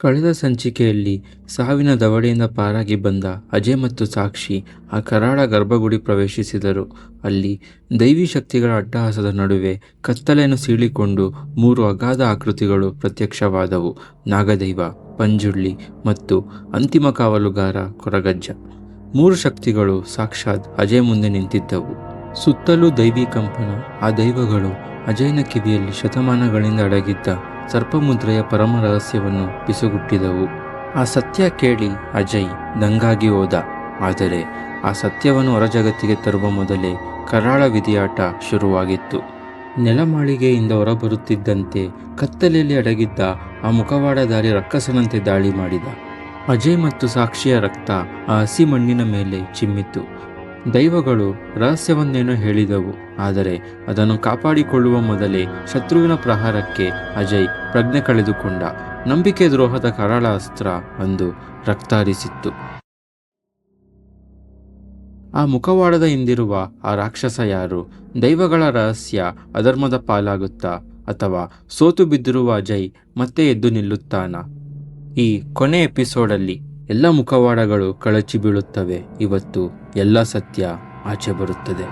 ಕಳೆದ ಸಂಚಿಕೆಯಲ್ಲಿ ಸಾವಿನ ದವಡೆಯಿಂದ ಪಾರಾಗಿ ಬಂದ ಅಜಯ್ ಮತ್ತು ಸಾಕ್ಷಿ ಆ ಕರಾಳ ಗರ್ಭಗುಡಿ ಪ್ರವೇಶಿಸಿದರು. ಅಲ್ಲಿ ದೈವಿ ಶಕ್ತಿಗಳ ಅಟ್ಟಹಾಸದ ನಡುವೆ ಕತ್ತಲೆಯನ್ನು ಸೀಳಿಕೊಂಡು 3 ಅಗಾಧ ಆಕೃತಿಗಳು ಪ್ರತ್ಯಕ್ಷವಾದವು. ನಾಗದೈವ, ಪಂಜುರ್ಲಿ ಮತ್ತು ಅಂತಿಮ ಕಾವಲುಗಾರ ಕೊರಗಜ್ಜ. 3 ಶಕ್ತಿಗಳು ಸಾಕ್ಷಾತ್ ಅಜಯ್ ಮುಂದೆ ನಿಂತಿದ್ದವು. ಸುತ್ತಲೂ ದೈವಿ ಕಂಪನ. ಆ ದೈವಗಳು ಅಜಯ್ನ ಕಿವಿಯಲ್ಲಿ ಶತಮಾನಗಳಿಂದ ಅಡಗಿದ್ದ ಸರ್ಪಮುದ್ರೆಯ ಪರಮ ರಹಸ್ಯವನ್ನು ಪಿಸುಗುಟ್ಟಿದವು. ಆ ಸತ್ಯ ಕೇಳಿ ಅಜಯ್ ದಂಗಾಗಿ ಹೋದ. ಆದರೆ ಆ ಸತ್ಯವನ್ನು ಹೊರಜಗತ್ತಿಗೆ ತರುವ ಮೊದಲೇ ಕರಾಳ ವಿಧಿಯಾಟ ಶುರುವಾಗಿತ್ತು. ನೆಲಮಾಳಿಗೆಯಿಂದ ಹೊರಬರುತ್ತಿದ್ದಂತೆ ಕತ್ತಲೆಯಲ್ಲಿ ಅಡಗಿದ್ದ ಆ ಮುಖವಾಡಧಾರಿ ರಕ್ಕಸನಂತೆ ದಾಳಿ ಮಾಡಿದ. ಅಜಯ್ ಮತ್ತು ಸಾಕ್ಷಿಯ ರಕ್ತ ಆ ಹಸಿ ಮಣ್ಣಿನ ಮೇಲೆ ಚಿಮ್ಮಿತು. ದೈವಗಳು ರಹಸ್ಯವನ್ನೇನೋ ಹೇಳಿದವು, ಆದರೆ ಅದನ್ನು ಕಾಪಾಡಿಕೊಳ್ಳುವ ಮೊದಲೇ ಶತ್ರುವಿನ ಪ್ರಹಾರಕ್ಕೆ ಅಜಯ್ ಪ್ರಜ್ಞೆ ಕಳೆದುಕೊಂಡ. ನಂಬಿಕೆ ದ್ರೋಹದ ಕರಾಳ ಅಸ್ತ್ರ ಅಂದು ರಕ್ತಾರಿಸಿತ್ತು. ಆ ಮುಖವಾಡದ ಹಿಂದಿರುವ ಆ ರಾಕ್ಷಸ ಯಾರು? ದೈವಗಳ ರಹಸ್ಯ ಅಧರ್ಮದ ಪಾಲಾಗುತ್ತಾ, ಅಥವಾ ಸೋತು ಬಿದ್ದಿರುವ ಅಜಯ್ ಮತ್ತೆ ಎದ್ದು ನಿಲ್ಲುತ್ತಾನ? ಈ ಕೊನೆ ಎಪಿಸೋಡಲ್ಲಿ ಎಲ್ಲ ಮುಖವಾಡಗಳು ಕಳಚಿ ಬೀಳುತ್ತವೆ. ಇವತ್ತು ಎಲ್ಲ ಸತ್ಯ ಆಚೆ ಬರುತ್ತದೆ.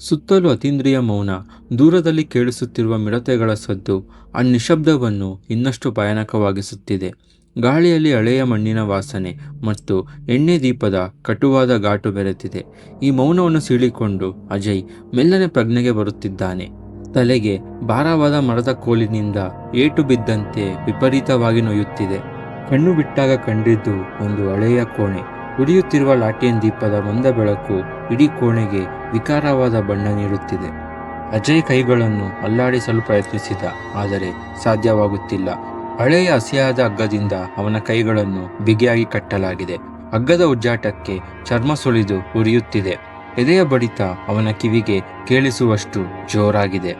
ಸುತ್ತಲೂ ಅತೀಂದ್ರಿಯ ಮೌನ. ದೂರದಲ್ಲಿ ಕೇಳಿಸುತ್ತಿರುವ ಮಿಡತೆಗಳ ಸದ್ದು ಆ ನಿಶಬ್ದವನ್ನು ಇನ್ನಷ್ಟು ಭಯಾನಕವಾಗಿಸುತ್ತಿದೆ. ಗಾಳಿಯಲ್ಲಿ ಹಳೆಯ ಮಣ್ಣಿನ ವಾಸನೆ ಮತ್ತು ಎಣ್ಣೆ ದೀಪದ ಕಟುವಾದ ಘಾಟು ಬೆರೆತಿದೆ. ಈ ಮೌನವನ್ನು ಸೀಳಿಕೊಂಡು ಅಜಯ್ ಮೆಲ್ಲನೆ ಪ್ರಜ್ಞೆಗೆ ಬರುತ್ತಿದ್ದಾನೆ. ತಲೆಗೆ ಭಾರವಾದ ಮರದ ಕೋಲಿನಿಂದ ಏಟು ಬಿದ್ದಂತೆ ವಿಪರೀತವಾಗಿ ನೋಯುತ್ತಿದೆ. ಕಣ್ಣು ಬಿಟ್ಟಾಗ ಕಂಡಿದ್ದು ಒಂದು ಹಳೆಯ ಕೋಣೆ. ಉರಿಯುತ್ತಿರುವ ಲಾಟಿಯನ್ ದೀಪದ ಮಂದ ಬೆಳಕು ಇಡೀ ಕೋಣೆಗೆ ವಿಕಾರವಾದ ಬಣ್ಣ ನೀಡುತ್ತಿದೆ. ಅಜಯ್ ಕೈಗಳನ್ನು ಅಲ್ಲಾಡಿಸಲು ಪ್ರಯತ್ನಿಸಿದ, ಆದರೆ ಸಾಧ್ಯವಾಗುತ್ತಿಲ್ಲ. ಹಳೆಯ ಹಸಿಯಾದ ಹಗ್ಗದಿಂದ ಅವನ ಕೈಗಳನ್ನು ಬಿಗಿಯಾಗಿ ಕಟ್ಟಲಾಗಿದೆ. ಹಗ್ಗದ ಉಜ್ಜಾಟಕ್ಕೆ ಚರ್ಮ ಸುಳಿದು ಉರಿಯುತ್ತಿದೆ. ಎದೆಯ ಬಡಿತ ಅವನ ಕಿವಿಗೆ ಕೇಳಿಸುವಷ್ಟು ಜೋರಾಗಿದೆ.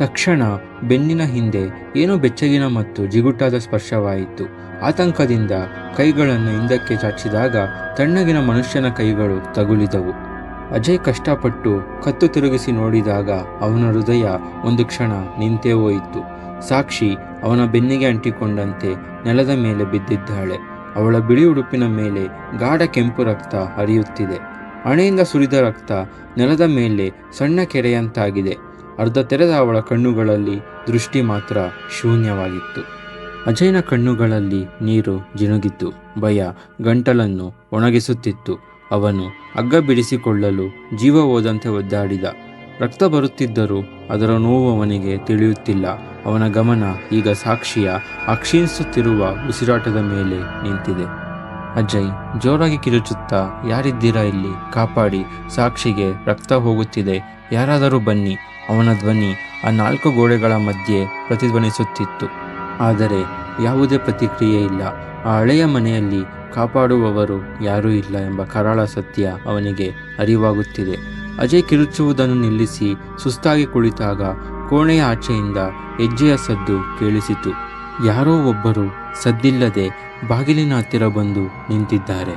ತಕ್ಷಣ ಬೆನ್ನಿನ ಹಿಂದೆ ಏನೋ ಬೆಚ್ಚಗಿನ ಮತ್ತು ಜಿಗುಟಾದ ಸ್ಪರ್ಶವಾಯಿತು. ಆತಂಕದಿಂದ ಕೈಗಳನ್ನು ಹಿಂದಕ್ಕೆ ಚಾಚಿದಾಗ ತಣ್ಣಗಿನ ಮನುಷ್ಯನ ಕೈಗಳು ತಗುಲಿದವು. ಅಜಯ್ ಕಷ್ಟಪಟ್ಟು ಕತ್ತು ತಿರುಗಿಸಿ ನೋಡಿದಾಗ ಅವನ ಹೃದಯ ಒಂದು ಕ್ಷಣ ನಿಂತೇ ಹೋಯಿತು. ಸಾಕ್ಷಿ ಅವನ ಬೆನ್ನಿಗೆ ಅಂಟಿಕೊಂಡಂತೆ ನೆಲದ ಮೇಲೆ ಬಿದ್ದಿದ್ದಾಳೆ. ಅವಳ ಬಿಳಿ ಉಡುಪಿನ ಮೇಲೆ ಗಾಢ ಕೆಂಪು ರಕ್ತ ಹರಿಯುತ್ತಿದೆ. ಹಣೆಯಿಂದ ಸುರಿದ ರಕ್ತ ನೆಲದ ಮೇಲೆ ಸಣ್ಣ ಕೆರೆಯಂತಾಗಿದೆ. ಅರ್ಧ ತೆರೆದ ಅವಳ ಕಣ್ಣುಗಳಲ್ಲಿ ದೃಷ್ಟಿ ಮಾತ್ರ ಶೂನ್ಯವಾಗಿತ್ತು. ಅಜಯ್ನ ಕಣ್ಣುಗಳಲ್ಲಿ ನೀರು ಜಿನುಗಿತು. ಭಯ ಗಂಟಲನ್ನು ಒಣಗಿಸುತ್ತಿತ್ತು. ಅವನು ಹಗ್ಗ ಬಿಡಿಸಿಕೊಳ್ಳಲು ಜೀವ ಹೋದಂತೆ ಒದ್ದಾಡಿದ. ರಕ್ತ ಬರುತ್ತಿದ್ದರೂ ಅದರ ನೋವು ಅವನಿಗೆ ತಿಳಿಯುತ್ತಿಲ್ಲ. ಅವನ ಗಮನ ಈಗ ಸಾಕ್ಷಿಯ ಆ ಕ್ಷೀಣಿಸುತ್ತಿರುವ ಉಸಿರಾಟದ ಮೇಲೆ ನಿಂತಿದೆ. ಅಜಯ್ ಜೋರಾಗಿ ಕಿರುಚುತ್ತಾ, ಯಾರಿದ್ದೀರಾ ಇಲ್ಲಿ? ಕಾಪಾಡಿ, ಸಾಕ್ಷಿಗೆ ರಕ್ತ ಹೋಗುತ್ತಿದೆ, ಯಾರಾದರೂ ಬನ್ನಿ. ಅವನ ಧ್ವನಿ ಆ 4 ಗೋಡೆಗಳ ಮಧ್ಯೆ ಪ್ರತಿಧ್ವನಿಸುತ್ತಿತ್ತು. ಆದರೆ ಯಾವುದೇ ಪ್ರತಿಕ್ರಿಯೆ ಇಲ್ಲ. ಆ ಹಳೆಯ ಮನೆಯಲ್ಲಿ ಕಾಪಾಡುವವರು ಯಾರೂ ಇಲ್ಲ ಎಂಬ ಕರಾಳ ಸತ್ಯ ಅವನಿಗೆ ಅರಿವಾಗುತ್ತಿದೆ. ಅಜಯ್ ಕಿರುಚುವುದನ್ನು ನಿಲ್ಲಿಸಿ ಸುಸ್ತಾಗಿ ಕುಳಿತಾಗ ಕೋಣೆಯ ಆಚೆಯಿಂದ ಹೆಜ್ಜೆಯ ಸದ್ದು ಕೇಳಿಸಿತು. ಯಾರೋ ಒಬ್ಬರು ಸದ್ದಿಲ್ಲದೆ ಬಾಗಿಲಿನ ಹತ್ತಿರ ಬಂದು ನಿಂತಿದ್ದಾರೆ.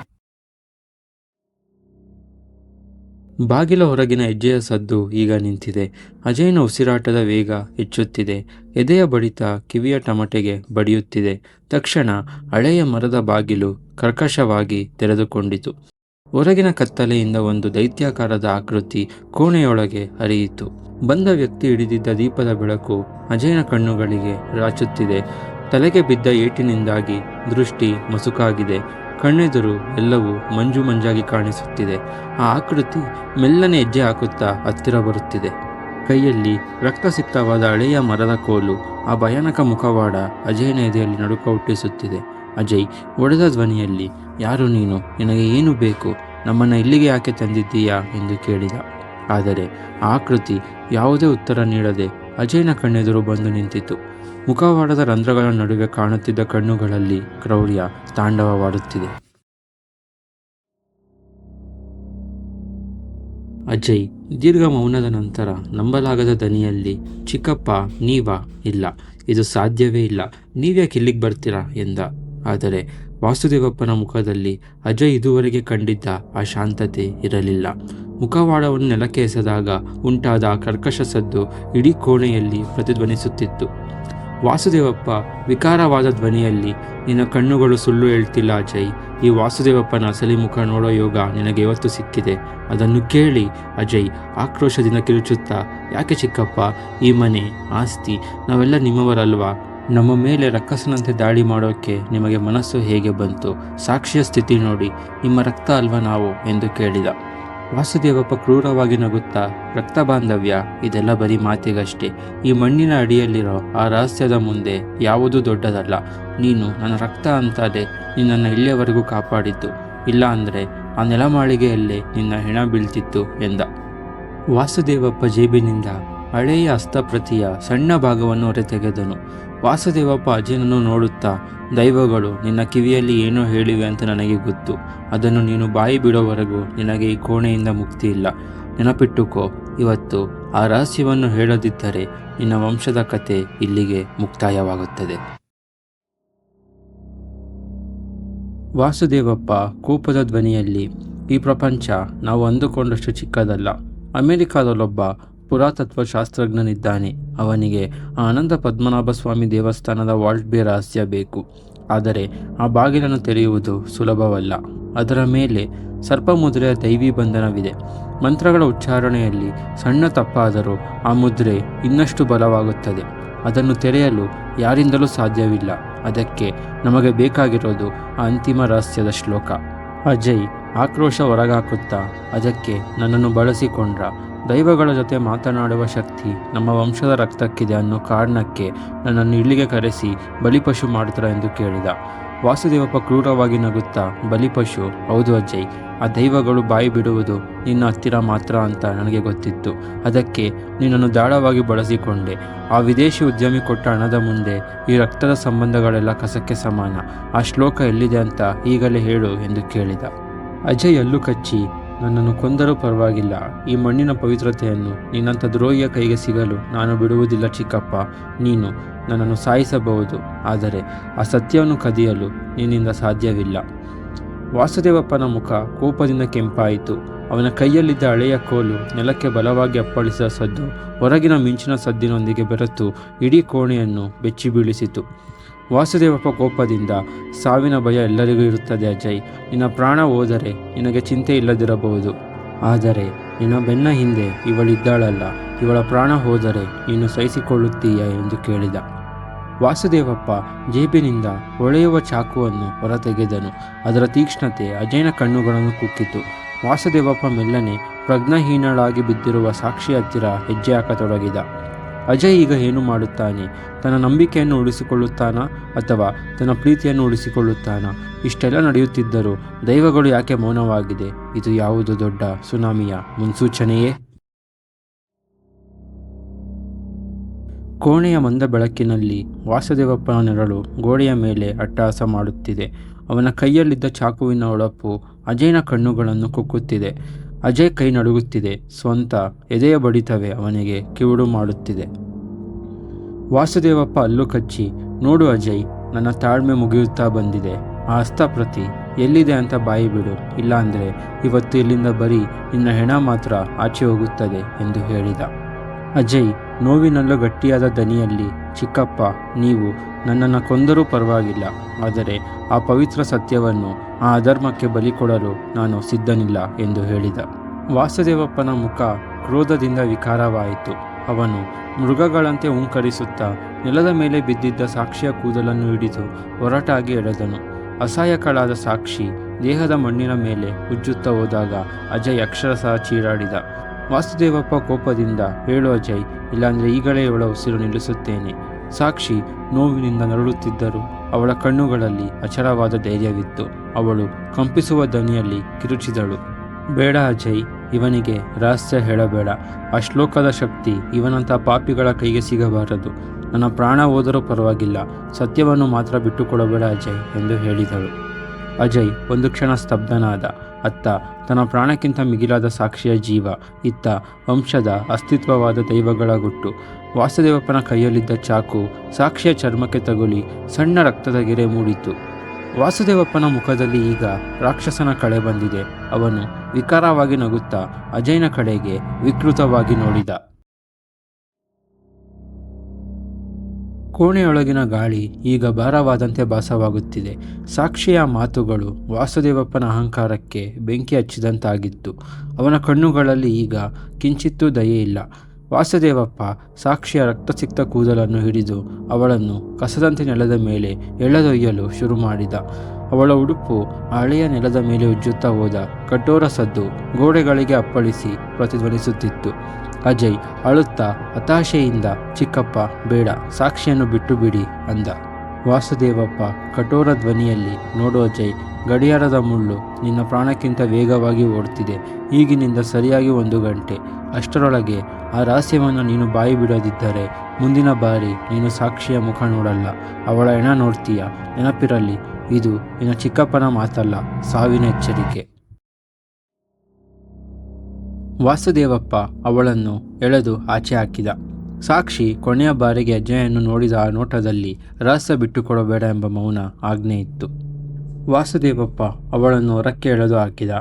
ಬಾಗಿಲ ಹೊರಗಿನ ಹೆಜ್ಜೆಯ ಸದ್ದು ಈಗ ನಿಂತಿದೆ. ಅಜಯ್ನ ಉಸಿರಾಟದ ವೇಗ ಹೆಚ್ಚುತ್ತಿದೆ. ಎದೆಯ ಬಡಿತ ಕಿವಿಯ ಟಮಟೆಗೆ ಬಡಿಯುತ್ತಿದೆ. ತಕ್ಷಣ ಹಳೆಯ ಮರದ ಬಾಗಿಲು ಕರ್ಕಶವಾಗಿ ತೆರೆದುಕೊಂಡಿತು. ಹೊರಗಿನ ಕತ್ತಲೆಯಿಂದ ಒಂದು ದೈತ್ಯಾಕಾರದ ಆಕೃತಿ ಕೋಣೆಯೊಳಗೆ ಹರಿಯಿತು. ಬಂದ ವ್ಯಕ್ತಿ ಹಿಡಿದಿದ್ದ ದೀಪದ ಬೆಳಕು ಅಜಯ್ನ ಕಣ್ಣುಗಳಿಗೆ ರಾಚುತ್ತಿದೆ. ತಲೆಗೆ ಬಿದ್ದ ಏಟಿನಿಂದಾಗಿ ದೃಷ್ಟಿ ಮಸುಕಾಗಿದೆ. ಕಣ್ಣೆದುರು ಎಲ್ಲವೂ ಮಂಜು ಮಂಜಾಗಿ ಕಾಣಿಸುತ್ತಿದೆ. ಆ ಆಕೃತಿ ಮೆಲ್ಲನೆ ಹೆಜ್ಜೆ ಹಾಕುತ್ತಾ ಹತ್ತಿರ ಬರುತ್ತಿದೆ. ಕೈಯಲ್ಲಿ ರಕ್ತಸಿಕ್ತವಾದ ಹಳೆಯ ಮರದ ಕೋಲು. ಆ ಭಯಾನಕ ಮುಖವಾಡ ಅಜಯ್ನ ಎದೆಯಲ್ಲಿ ನಡುಕ ಹುಟ್ಟಿಸುತ್ತಿದೆ. ಅಜಯ್ ಒಡೆದ ಧ್ವನಿಯಲ್ಲಿ, ಯಾರು ನೀನು? ನಿನಗೆ ಏನು ಬೇಕು? ನಮ್ಮನ್ನು ಇಲ್ಲಿಗೆ ಯಾಕೆ ತಂದಿದ್ದೀಯಾ ಎಂದು ಕೇಳಿದ. ಆದರೆ ಆ ಆಕೃತಿ ಯಾವುದೇ ಉತ್ತರ ನೀಡದೆ ಅಜಯ್ನ ಕಣ್ಣೆದುರು ಬಂದು ನಿಂತಿತು. ಮುಖವಾಡದ ರಂಧ್ರಗಳ ನಡುವೆ ಕಾಣುತ್ತಿದ್ದ ಕಣ್ಣುಗಳಲ್ಲಿ ಕ್ರೌರ್ಯ ತಾಂಡವವಾಡುತ್ತಿದೆ. ಅಜಯ್ ದೀರ್ಘ ಮೌನದ ನಂತರ ನಂಬಲಾಗದ ದನಿಯಲ್ಲಿ, ಚಿಕ್ಕಪ್ಪ, ನೀವಾ? ಇಲ್ಲ, ಇದು ಸಾಧ್ಯವೇ ಇಲ್ಲ. ನೀವ್ಯಾಕೆ ಇಲ್ಲಿಗೆ ಬರ್ತೀರಾ ಎಂದ. ಆದರೆ ವಾಸುದೇವಪ್ಪನ ಮುಖದಲ್ಲಿ ಅಜಯ್ ಇದುವರೆಗೆ ಕಂಡಿದ್ದ ಆ ಶಾಂತತೆ ಇರಲಿಲ್ಲ. ಮುಖವಾಡವನ್ನು ನೆಲಕ್ಕೆ ಎಸೆದಾಗ ಉಂಟಾದ ಆ ಕರ್ಕಶ ಸದ್ದು ಇಡೀ ಕೋಣೆಯಲ್ಲಿ ಪ್ರತಿಧ್ವನಿಸುತ್ತಿತ್ತು. ವಾಸುದೇವಪ್ಪ ವಿಕಾರವಾದ ಧ್ವನಿಯಲ್ಲಿ, ನಿನ್ನ ಕಣ್ಣುಗಳು ಸುಳ್ಳು ಹೇಳ್ತಿಲ್ಲ ಅಜಯ್. ಈ ವಾಸುದೇವಪ್ಪನ ಅಸಲಿ ಮುಖ ನೋಡೋ ಯೋಗ ನಿನಗೆ ಇವತ್ತು ಸಿಕ್ಕಿದೆ. ಅದನ್ನು ಕೇಳಿ ಅಜಯ್ ಆಕ್ರೋಶದಿಂದ ಕಿರುಚುತ್ತಾ, ಯಾಕೆ ಚಿಕ್ಕಪ್ಪ? ಈ ಮನೆ, ಆಸ್ತಿ, ನಾವೆಲ್ಲ ನಿಮ್ಮವರಲ್ವಾ? ನಮ್ಮ ಮೇಲೆ ರಕ್ಕಸನಂತೆ ದಾಳಿ ಮಾಡೋಕ್ಕೆ ನಿಮಗೆ ಮನಸ್ಸು ಹೇಗೆ ಬಂತು? ಸಾಕ್ಷಿಯ ಸ್ಥಿತಿ ನೋಡಿ, ನಿಮ್ಮ ರಕ್ತ ಅಲ್ವಾ ನಾವು ಎಂದು ಕೇಳಿದ. ವಾಸುದೇವಪ್ಪ ಕ್ರೂರವಾಗಿ ನಗುತ್ತಾ, ರಕ್ತ ಬಾಂಧವ್ಯ ಇದೆಲ್ಲ ಬರೀ ಮಾತಿಗಷ್ಟೇ. ಈ ಮಣ್ಣಿನ ಅಡಿಯಲ್ಲಿರೋ ಆ ರಹಸ್ಯದ ಮುಂದೆ ಯಾವುದೂ ದೊಡ್ಡದಲ್ಲ. ನೀನು ನನ್ನ ರಕ್ತ ಅಂತಾದೆ ನಿನ್ನನ್ನು ಇಲ್ಲಿಯವರೆಗೂ ಕಾಪಾಡಿದ್ದು. ಇಲ್ಲ ಅಂದರೆ ಆ ನೆಲಮಾಳಿಗೆಯಲ್ಲೇ ನಿನ್ನ ಹೆಣ ಬೀಳ್ತಿತ್ತು ಎಂದ. ವಾಸುದೇವಪ್ಪ ಜೇಬಿನಿಂದ ಹಳೆಯ ಹಸ್ತಪ್ರತಿಯ ಸಣ್ಣ ಭಾಗವನ್ನು ಹೊರತೆಗೆದನು. ವಾಸುದೇವಪ್ಪ ಅಜಯನನ್ನು ನೋಡುತ್ತಾ, ದೈವಗಳು ನಿನ್ನ ಕಿವಿಯಲ್ಲಿ ಏನೋ ಹೇಳಿವೆ ಅಂತ ನನಗೆ ಗೊತ್ತು. ಅದನ್ನು ನೀನು ಬಾಯಿ ಬಿಡೋವರೆಗೂ ನಿನಗೆ ಈ ಕೋಣೆಯಿಂದ ಮುಕ್ತಿ ಇಲ್ಲ. ನೆನಪಿಟ್ಟುಕೋ, ಇವತ್ತು ಆ ರಹಸ್ಯವನ್ನು ಹೇಳದಿದ್ದರೆ ನಿನ್ನ ವಂಶದ ಕತೆ ಇಲ್ಲಿಗೆ ಮುಕ್ತಾಯವಾಗುತ್ತದೆ. ವಾಸುದೇವಪ್ಪ ಕೋಪದ ಧ್ವನಿಯಲ್ಲಿ, ಈ ಪ್ರಪಂಚ ನಾವು ಅಂದುಕೊಂಡಷ್ಟು ಚಿಕ್ಕದಲ್ಲ. ಅಮೆರಿಕಾದಲ್ಲೊಬ್ಬ ಪುರಾತತ್ವ ಶಾಸ್ತ್ರಜ್ಞನಿದ್ದಾನೆ. ಅವನಿಗೆ ಆ ಅನಂತ ಪದ್ಮನಾಭ ಸ್ವಾಮಿ ದೇವಸ್ಥಾನದ ವಾಲ್ಟ್ ಬೇ ರಹಸ್ಯ ಬೇಕು. ಆದರೆ ಆ ಬಾಗಿಲನ್ನು ತೆರೆಯುವುದು ಸುಲಭವಲ್ಲ. ಅದರ ಮೇಲೆ ಸರ್ಪಮುದ್ರೆಯ ದೈವಿ ಬಂಧನವಿದೆ. ಮಂತ್ರಗಳ ಉಚ್ಚಾರಣೆಯಲ್ಲಿ ಸಣ್ಣ ತಪ್ಪಾದರೂ ಆ ಮುದ್ರೆ ಇನ್ನಷ್ಟು ಬಲವಾಗುತ್ತದೆ. ಅದನ್ನು ತೆರೆಯಲು ಯಾರಿಂದಲೂ ಸಾಧ್ಯವಿಲ್ಲ. ಅದಕ್ಕೆ ನಮಗೆ ಬೇಕಾಗಿರೋದು ಆ ಅಂತಿಮ ರಹಸ್ಯದ ಶ್ಲೋಕ. ಅಜಯ್ ಆಕ್ರೋಶ ಹೊರಗಾಕುತ್ತಾ, ಅದಕ್ಕೆ ನನ್ನನ್ನು ಬಳಸಿಕೊಂಡ್ರ? ದೈವಗಳ ಜೊತೆ ಮಾತನಾಡುವ ಶಕ್ತಿ ನಮ್ಮ ವಂಶದ ರಕ್ತಕ್ಕಿದೆ ಅನ್ನೋ ಕಾರಣಕ್ಕೆ ನನ್ನನ್ನು ಇಲ್ಲಿಗೆ ಕರೆಸಿ ಬಲಿಪಶು ಮಾಡ್ತಾರ ಎಂದು ಕೇಳಿದ. ವಾಸುದೇವಪ್ಪ ಕ್ರೂರವಾಗಿ ನಗುತ್ತಾ, ಬಲಿಪಶು? ಹೌದು ಅಜಯ್, ಆ ದೈವಗಳು ಬಾಯಿ ಬಿಡುವುದು ನಿನ್ನ ಹತ್ತಿರ ಮಾತ್ರ ಅಂತ ನನಗೆ ಗೊತ್ತಿತ್ತು. ಅದಕ್ಕೆ ನಿನ್ನನ್ನು ದಾಳವಾಗಿ ಬಳಸಿಕೊಂಡೆ. ಆ ವಿದೇಶಿ ಉದ್ಯಮಿ ಕೊಟ್ಟ ಹಣದ ಮುಂದೆ ಈ ರಕ್ತದ ಸಂಬಂಧಗಳೆಲ್ಲ ಕಸಕ್ಕೆ ಸಮಾನ. ಆ ಶ್ಲೋಕ ಎಲ್ಲಿದೆ ಅಂತ ಈಗಲೇ ಹೇಳು ಎಂದು ಕೇಳಿದ. ಅಜಯ್ ಅಲ್ಲು ಕಚ್ಚಿ, ನನ್ನನ್ನು ಕೊಂದರೂ ಪರವಾಗಿಲ್ಲ. ಈ ಮಣ್ಣಿನ ಪವಿತ್ರತೆಯನ್ನು ನಿನ್ನಂಥ ದ್ರೋಹಿಯ ಕೈಗೆ ಸಿಗಲು ನಾನು ಬಿಡುವುದಿಲ್ಲ ಚಿಕ್ಕಪ್ಪ. ನೀನು ನನ್ನನ್ನು ಸಾಯಿಸಬಹುದು, ಆದರೆ ಆ ಸತ್ಯವನ್ನು ಕದಿಯಲು ನಿನ್ನಿಂದ ಸಾಧ್ಯವಿಲ್ಲ. ವಾಸುದೇವಪ್ಪನ ಮುಖ ಕೋಪದಿಂದ ಕೆಂಪಾಯಿತು. ಅವನ ಕೈಯಲ್ಲಿದ್ದ ಹಳೆಯ ಕೋಲು ನೆಲಕ್ಕೆ ಬಲವಾಗಿ ಅಪ್ಪಳಿಸಿದ ಸದ್ದು ಹೊರಗಿನ ಮಿಂಚಿನ ಸದ್ದಿನೊಂದಿಗೆ ಬೆರೆತು ಇಡೀ ಕೋಣೆಯನ್ನು ಬೆಚ್ಚಿ ಬೀಳಿಸಿತು. ವಾಸುದೇವಪ್ಪ ಕೋಪದಿಂದ, ಸಾವಿನ ಭಯ ಎಲ್ಲರಿಗೂ ಇರುತ್ತದೆ ಅಜಯ್. ನಿನ್ನ ಪ್ರಾಣ ಹೋದರೆ ನಿನಗೆ ಚಿಂತೆ ಇಲ್ಲದಿರಬಹುದು, ಆದರೆ ನಿನ್ನ ಬೆನ್ನ ಹಿಂದೆ ಇವಳಿದ್ದಾಳಲ್ಲ, ಇವಳ ಪ್ರಾಣ ಹೋದರೆ ನೀನು ಸಹಿಸಿಕೊಳ್ಳುತ್ತೀಯ ಎಂದು ಕೇಳಿದ. ವಾಸುದೇವಪ್ಪ ಜೇಬಿನಿಂದ ಹೊಳೆಯುವ ಚಾಕುವನ್ನು ಹೊರತೆಗೆದನು. ಅದರ ತೀಕ್ಷ್ಣತೆ ಅಜಯ್ನ ಕಣ್ಣುಗಳನ್ನು ಕುಕ್ಕಿತು. ವಾಸುದೇವಪ್ಪ ಮೆಲ್ಲನೆ ಪ್ರಜ್ಞಾಹೀನಳಾಗಿ ಬಿದ್ದಿರುವ ಸಾಕ್ಷಿ ಹತ್ತಿರ ಹೆಜ್ಜೆ ಹಾಕತೊಡಗಿದ. ಅಜಯ್ ಈಗ ಏನು ಮಾಡುತ್ತಾನೆ? ತನ್ನ ನಂಬಿಕೆಯನ್ನು ಉಳಿಸಿಕೊಳ್ಳುತ್ತಾನಾ ಅಥವಾ ತನ್ನ ಪ್ರೀತಿಯನ್ನು ಉಳಿಸಿಕೊಳ್ಳುತ್ತಾನಾ? ಇಷ್ಟೆಲ್ಲ ನಡೆಯುತ್ತಿದ್ದರೂ ದೈವಗಳು ಯಾಕೆ ಮೌನವಾಗಿದೆ? ಇದು ಯಾವುದು ದೊಡ್ಡ ಸುನಾಮಿಯ ಮುನ್ಸೂಚನೆಯೇ? ಕೋಣೆಯ ಮಂದ ಬೆಳಕಿನಲ್ಲಿ ವಾಸುದೇವಪ್ಪನ ನೆರಳು ಗೋಡೆಯ ಮೇಲೆ ಅಟ್ಟಹಾಸ ಮಾಡುತ್ತಿದೆ. ಅವನ ಕೈಯಲ್ಲಿದ್ದ ಚಾಕುವಿನ ಹೊಳಪು ಅಜಯ್ನ ಕಣ್ಣುಗಳನ್ನು ಕುಕ್ಕುತ್ತಿದೆ. ಅಜಯ್ ಕೈ ನಡುಗುತ್ತಿದೆ. ಸ್ವಂತ ಎದೆಯ ಬಡಿತವೇ ಅವನಿಗೆ ಕಿವುಡು ಮಾಡುತ್ತಿದೆ. ವಾಸುದೇವಪ್ಪ ಅಲ್ಲು ಕಚ್ಚಿ, ನೋಡು ಅಜಯ್, ನನ್ನ ತಾಳ್ಮೆ ಮುಗಿಯುತ್ತಾ ಬಂದಿದೆ. ಆ ಹಸ್ತಪ್ರತಿ ಎಲ್ಲಿದೆ ಅಂತ ಬಾಯಿ ಬಿಡು. ಇಲ್ಲಾಂದರೆ ಇವತ್ತು ಇಲ್ಲಿಂದ ಬರೀ ನಿನ್ನ ಹೆಣ ಮಾತ್ರ ಆಚೆ ಹೋಗುತ್ತದೆ ಎಂದು ಹೇಳಿದ. ಅಜಯ್ ನೋವಿನಲ್ಲೂ ಗಟ್ಟಿಯಾದ ದನಿಯಲ್ಲಿ, ಚಿಕ್ಕಪ್ಪ, ನೀವು ನನ್ನನ್ನು ಕೊಂದರೂ ಪರವಾಗಿಲ್ಲ, ಆದರೆ ಆ ಪವಿತ್ರ ಸತ್ಯವನ್ನು, ಆ ಅಧರ್ಮಕ್ಕೆ ಬಲಿ ಕೊಡಲು ನಾನು ಸಿದ್ಧನಿಲ್ಲ ಎಂದು ಹೇಳಿದ. ವಾಸುದೇವಪ್ಪನ ಮುಖ ಕ್ರೋಧದಿಂದ ವಿಕಾರವಾಯಿತು. ಅವನು ಮೃಗಗಳಂತೆ ಹುಂಕರಿಸುತ್ತಾ ನೆಲದ ಮೇಲೆ ಬಿದ್ದಿದ್ದ ಸಾಕ್ಷಿಯ ಕೂದಲನ್ನು ಹಿಡಿದು ಒರಟಾಗಿ ಎಳೆದನು. ಅಸಹಾಯಕಳಾದ ಸಾಕ್ಷಿ ದೇಹದ ಮಣ್ಣಿನ ಮೇಲೆ ಉಜ್ಜುತ್ತಾ ಹೋದಾಗ ಅಜಯ್ ಅಕ್ಷರಶಃ ಚೀರಾಡಿದ. ವಾಸುದೇವಪ್ಪ ಕೋಪದಿಂದ, ಹೇಳು ಅಜಯ್, ಇಲ್ಲಾಂದರೆ ಈಗಲೇ ಇವಳ ಉಸಿರು ನಿಲ್ಲಿಸುತ್ತೇನೆ. ಸಾಕ್ಷಿ ನೋವಿನಿಂದ ನರಳುತ್ತಿದ್ದರೂ ಅವಳ ಕಣ್ಣುಗಳಲ್ಲಿ ಅಚಲವಾದ ಧೈರ್ಯವಿತ್ತು. ಅವಳು ಕಂಪಿಸುವ ಧ್ವನಿಯಲ್ಲಿ ಕಿರುಚಿದಳು, ಬೇಡ ಅಜಯ್, ಇವನಿಗೆ ರಹಸ್ಯ ಹೇಳಬೇಡ. ಆ ಶ್ಲೋಕದ ಶಕ್ತಿ ಇವನಂಥ ಪಾಪಿಗಳ ಕೈಗೆ ಸಿಗಬಾರದು. ನನ್ನ ಪ್ರಾಣ ಹೋದರೂ ಪರವಾಗಿಲ್ಲ, ಸತ್ಯವನ್ನು ಮಾತ್ರ ಬಿಟ್ಟುಕೊಡಬೇಡ ಅಜಯ್ ಎಂದು ಹೇಳಿದಳು. ಅಜಯ್ ಒಂದು ಕ್ಷಣ ಸ್ತಬ್ಧನಾದ. ಅತ್ತ ತನ್ನ ಪ್ರಾಣಕ್ಕಿಂತ ಮಿಗಿಲಾದ ಸಾಕ್ಷಿಯ ಜೀವ, ಇತ್ತ ವಂಶದ ಅಸ್ತಿತ್ವವಾದ ದೈವಗಳ ಗುಟ್ಟು. ವಾಸುದೇವಪ್ಪನ ಕೈಯಲ್ಲಿದ್ದ ಚಾಕು ಸಾಕ್ಷಿಯ ಚರ್ಮಕ್ಕೆ ತಗುಲಿ ಸಣ್ಣ ರಕ್ತದ ಗೆರೆ ಮೂಡಿತು. ವಾಸುದೇವಪ್ಪನ ಮುಖದಲ್ಲಿ ಈಗ ರಾಕ್ಷಸನ ಕಳೆ ಬಂದಿದೆ. ಅವನು ವಿಕಾರವಾಗಿ ನಗುತ್ತಾ ಅಜಯ್ನ ಕಡೆಗೆ ವಿಕೃತವಾಗಿ ನೋಡಿದ. ಕೋಣೆಯೊಳಗಿನ ಗಾಳಿ ಈಗ ಭಾರವಾದಂತೆ ಭಾಸವಾಗುತ್ತಿದೆ. ಸಾಕ್ಷಿಯ ಮಾತುಗಳು ವಾಸುದೇವಪ್ಪನ ಅಹಂಕಾರಕ್ಕೆ ಬೆಂಕಿ ಹಚ್ಚಿದಂತಾಗಿತ್ತು. ಅವನ ಕಣ್ಣುಗಳಲ್ಲಿ ಈಗ ಕಿಂಚಿತ್ತೂ ದಯೆ ಇಲ್ಲ. ವಾಸುದೇವಪ್ಪ ಸಾಕ್ಷಿಯ ರಕ್ತಸಿಕ್ತ ಕೂದಲನ್ನು ಹಿಡಿದು ಅವಳನ್ನು ಕಸದಂತೆ ನೆಲದ ಮೇಲೆ ಎಳೆದೊಯ್ಯಲು ಶುರು ಮಾಡಿದ. ಅವಳ ಉಡುಪು ಹಳೆಯ ನೆಲದ ಮೇಲೆ ಉಜ್ಜುತ್ತಾ ಹೋದ. ಕಠೋರ ಸದ್ದು ಗೋಡೆಗಳಿಗೆ ಅಪ್ಪಳಿಸಿ ಪ್ರತಿಧ್ವನಿಸುತ್ತಿತ್ತು. ಅಜಯ್ ಅಳುತ್ತಾ ಹತಾಶೆಯಿಂದ, ಚಿಕ್ಕಪ್ಪ ಬೇಡ, ಸಾಕ್ಷಿಯನ್ನು ಬಿಟ್ಟು ಬಿಡಿ ಅಂದ. ವಾಸುದೇವಪ್ಪ ಕಠೋರ ಧ್ವನಿಯಲ್ಲಿ, ನೋಡು ಅಜಯ್, ಗಡಿಯಾರದ ಮುಳ್ಳು ನಿನ್ನ ಪ್ರಾಣಕ್ಕಿಂತ ವೇಗವಾಗಿ ಓಡ್ತಿದೆ. ಈಗಿನಿಂದ ಸರಿಯಾಗಿ 1 ಗಂಟೆ. ಅಷ್ಟರೊಳಗೆ ಆ ರಹಸ್ಯವನ್ನು ನೀನು ಬಾಯಿ ಬಿಡದಿದ್ದರೆ ಮುಂದಿನ ಬಾರಿ ನೀನು ಸಾಕ್ಷಿಯ ಮುಖ ನೋಡಲ್ಲ, ಅವಳ ಹೆಣ ನೋಡ್ತೀಯ. ನೆನಪಿರಲಿ, ಇದು ನಿನ್ನ ಚಿಕ್ಕಪ್ಪನ ಮಾತಲ್ಲ, ಸಾವಿನ ಎಚ್ಚರಿಕೆ. ವಾಸುದೇವಪ್ಪ ಅವಳನ್ನು ಎಳೆದು ಆಚೆ ಹಾಕಿದ. ಸಾಕ್ಷಿ ಕೊನೆಯ ಬಾರಿಗೆ ಅಜಯನ್ನು ನೋಡಿದ ಆ ನೋಟದಲ್ಲಿ ರಹಸ್ಯ ಬಿಟ್ಟುಕೊಡಬೇಡ ಎಂಬ ಮೌನ ಆಜ್ಞೆ ಇತ್ತು. ವಾಸುದೇವಪ್ಪ ಅವಳನ್ನು ಹೊರಕ್ಕೆ ಎಳೆದು ಹಾಕಿದ.